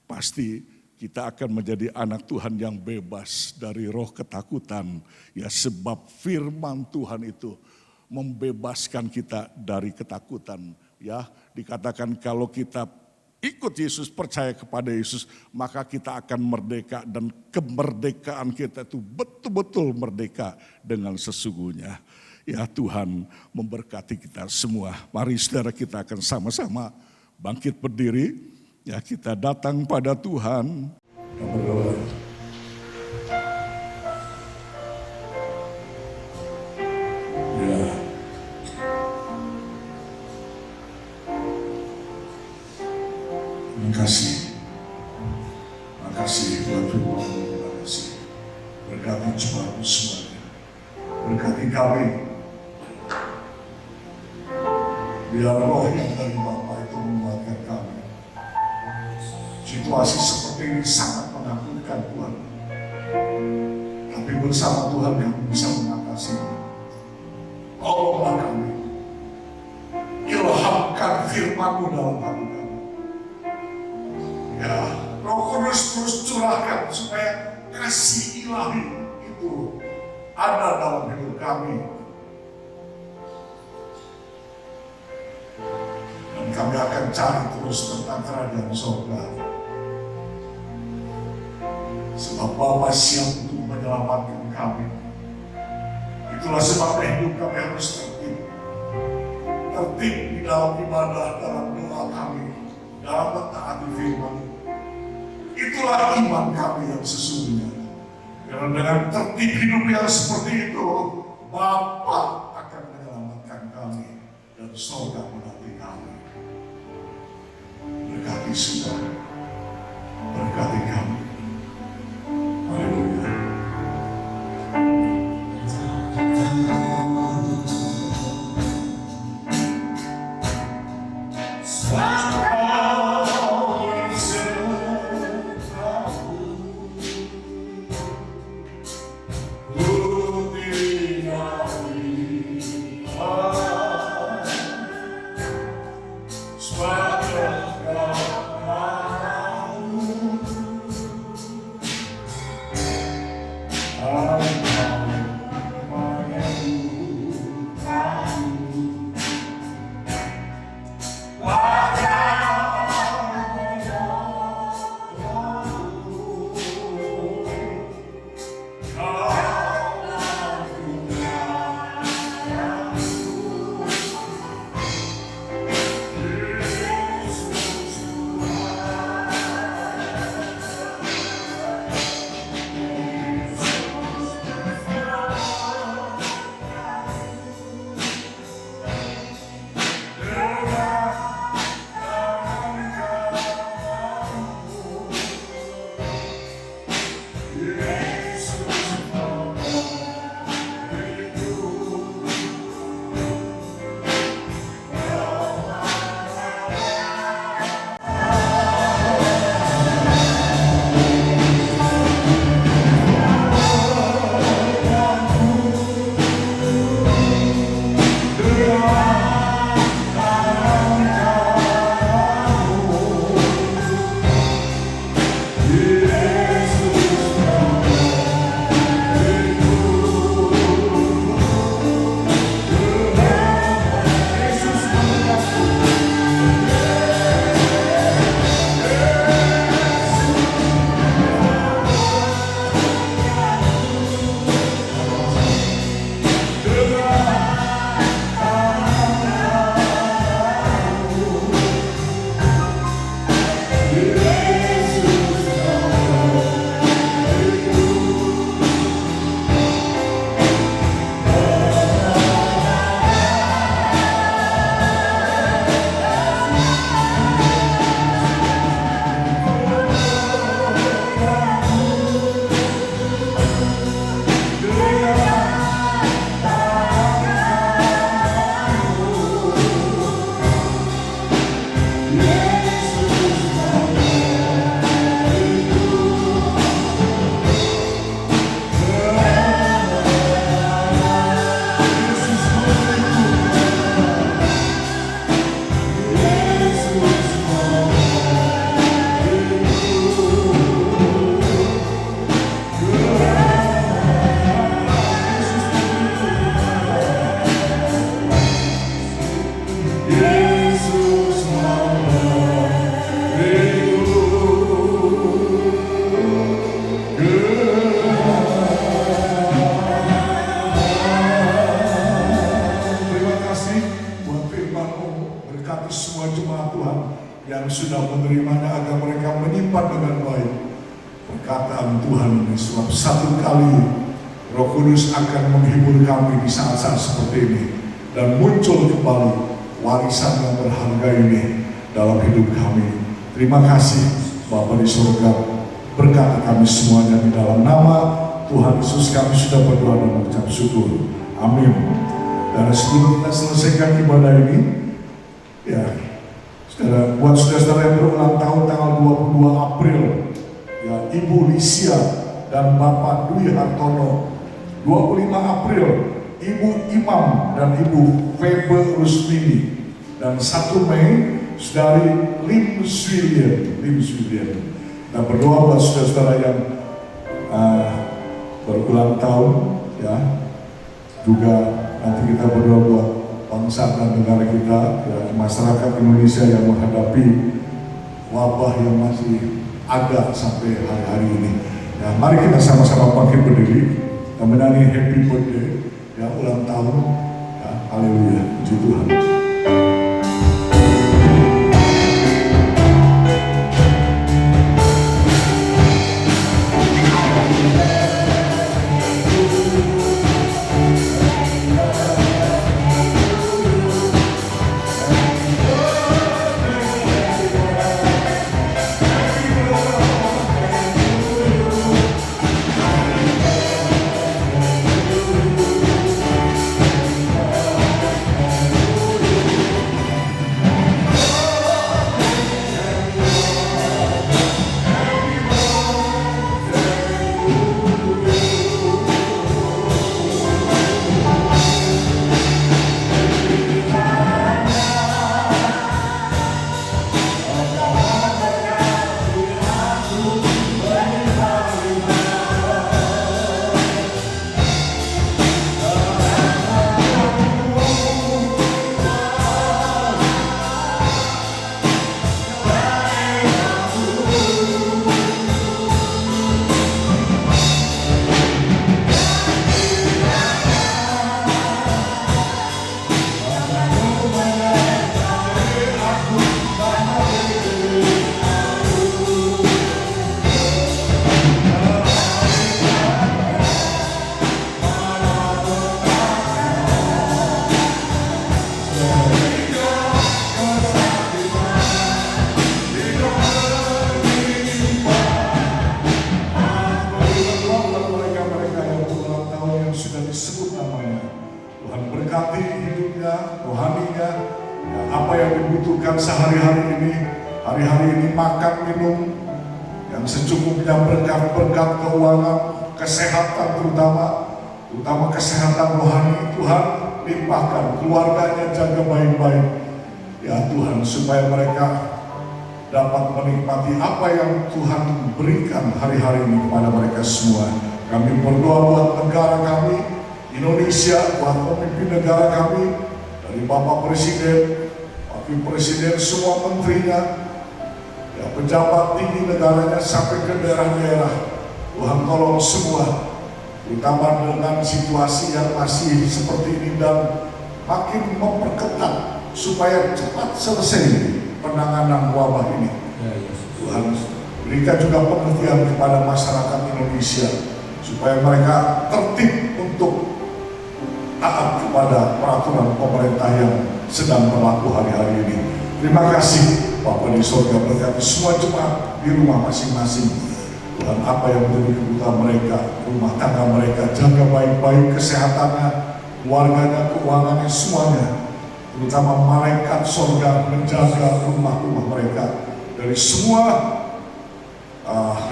pasti kita akan menjadi anak Tuhan yang bebas dari roh ketakutan. Ya, sebab firman Tuhan itu membebaskan kita dari ketakutan. Ya, dikatakan kalau kita ikut Yesus, percaya kepada Yesus, maka kita akan merdeka, dan kemerdekaan kita itu betul-betul merdeka dengan sesungguhnya. Ya, Tuhan memberkati kita semua. Mari saudara, kita akan sama-sama bangkit berdiri. Ya, kita datang pada Tuhan. Kita berdoa. Ya. Terima kasih. Terima kasih buat firman. Terima kasih. Berkati jemaatmu semuanya. Berkati kami. Biar roh yang dari Bapa itu menguatkan kami. Situasi seperti ini sangat menakutkan Tuhan. Tapi bersama Tuhan kami bisa mengatasinya. Tolonglah kami. Ilhamkan firman-Mu dalam hati kami. Ya, Roh Kudus terus curahkan supaya kasih ilahi itu ada dalam hidup kami. Dan kami akan cari terus tentang kerajaan surga. Sebab Bapa siap untuk menyelamatkan kami. Itulah sebabnya hidup kami harus tertib. Tertib di dalam ibadah, dalam doa kami, dalam mentaati firman. Itulah iman kami yang sesungguhnya. Karena dengan tertib hidup yang seperti itu, Bapa akan menyelamatkan kami dan surga menanti kami. Berkati saudara, berkati kami. Haleluya. satu kali Roh Kudus akan menghibur kami di saat-saat seperti ini dan muncul kembali warisan yang berharga ini dalam hidup kami. Terima kasih Bapa di surga, berkati kami semuanya di dalam nama Tuhan Yesus kami sudah berdoa dan mengucap syukur. Amin. Dan sebelum kita selesaikan ibadah ini, ya, saudara, buat saudara-saudara yang berulang tahun tanggal 22 April, ya, Ibu Lisia dan Bapak Dwi Hartono. 25 April, Ibu Imam dan Ibu Febe Rusmini. Dan 1 Mei, Saudari Lim Swillian. Kita berdoa buat saudara-saudara yang berulang tahun, ya. Juga nanti kita berdoa buat bangsa dan negara kita, ya, masyarakat Indonesia yang menghadapi wabah yang masih ada sampai hari-hari ini. Ya, mari kita sama-sama bangkit berdiri dan menyanyi Happy Birthday, ya, ulang tahun, ya, haleluya, puji Tuhan. Sehari-hari ini, hari-hari ini makan minum yang secukupnya, berkat-berkat keuangan, kesehatan terutama kesehatan rohani, Tuhan limpahkan, keluarganya jaga baik-baik, ya Tuhan, supaya mereka dapat menikmati apa yang Tuhan berikan hari-hari ini kepada mereka semua. Kami berdoa buat negara kami, Indonesia, buat pemimpin negara kami, dari Bapak Presiden, Presiden, semua menterinya, ya, pejabat tinggi negaranya sampai ke daerah-daerah. Tuhan tolong semua, terutama dengan situasi yang masih seperti ini dan makin memperketat supaya cepat selesai penanganan wabah ini. Tuhan berikan juga pengertian kepada masyarakat Indonesia supaya mereka tertib untuk taat kepada peraturan pemerintah yang sedang berlaku hari-hari ini. Terima kasih Bapa di surga, berkati semua jemaat di rumah masing-masing. Tuhan, apa yang menjadi kebutuhan mereka, rumah tangga mereka, jaga baik-baik kesehatannya, keluarganya, keuangannya, semuanya. Terutama malaikat surga menjaga rumah-rumah mereka dari semua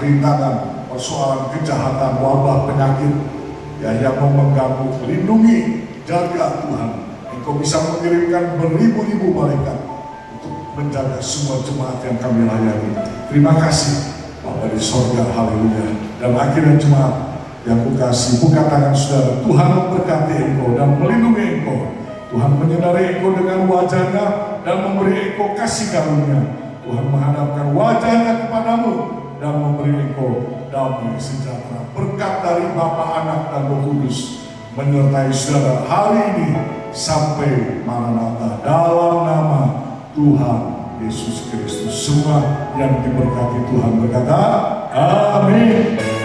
rintangan, persoalan kejahatan, wabah, penyakit, ya, yang mau mengganggu. Lindungi, jaga Tuhan. Engkau bisa mengirimkan beribu-ribu malaikat untuk menjaga semua jemaat yang kami layani. Terima kasih Bapa di surga, haleluya. Dan akhirnya jemaat yang kukasih, buka tangan saudara. Tuhan memberkati engkau dan melindungi engkau. Tuhan menyinari engkau dengan wajahnya dan memberi engkau kasih karunia. Tuhan menghadapkan wajahnya kepadamu dan memberi engkau damai sejahtera. Berkat dari Bapa, Anak, dan Roh Kudus menyertai saudara hari ini sampai Maranatha, dalam nama Tuhan Yesus Kristus. Semua yang diberkati Tuhan berkata, amin.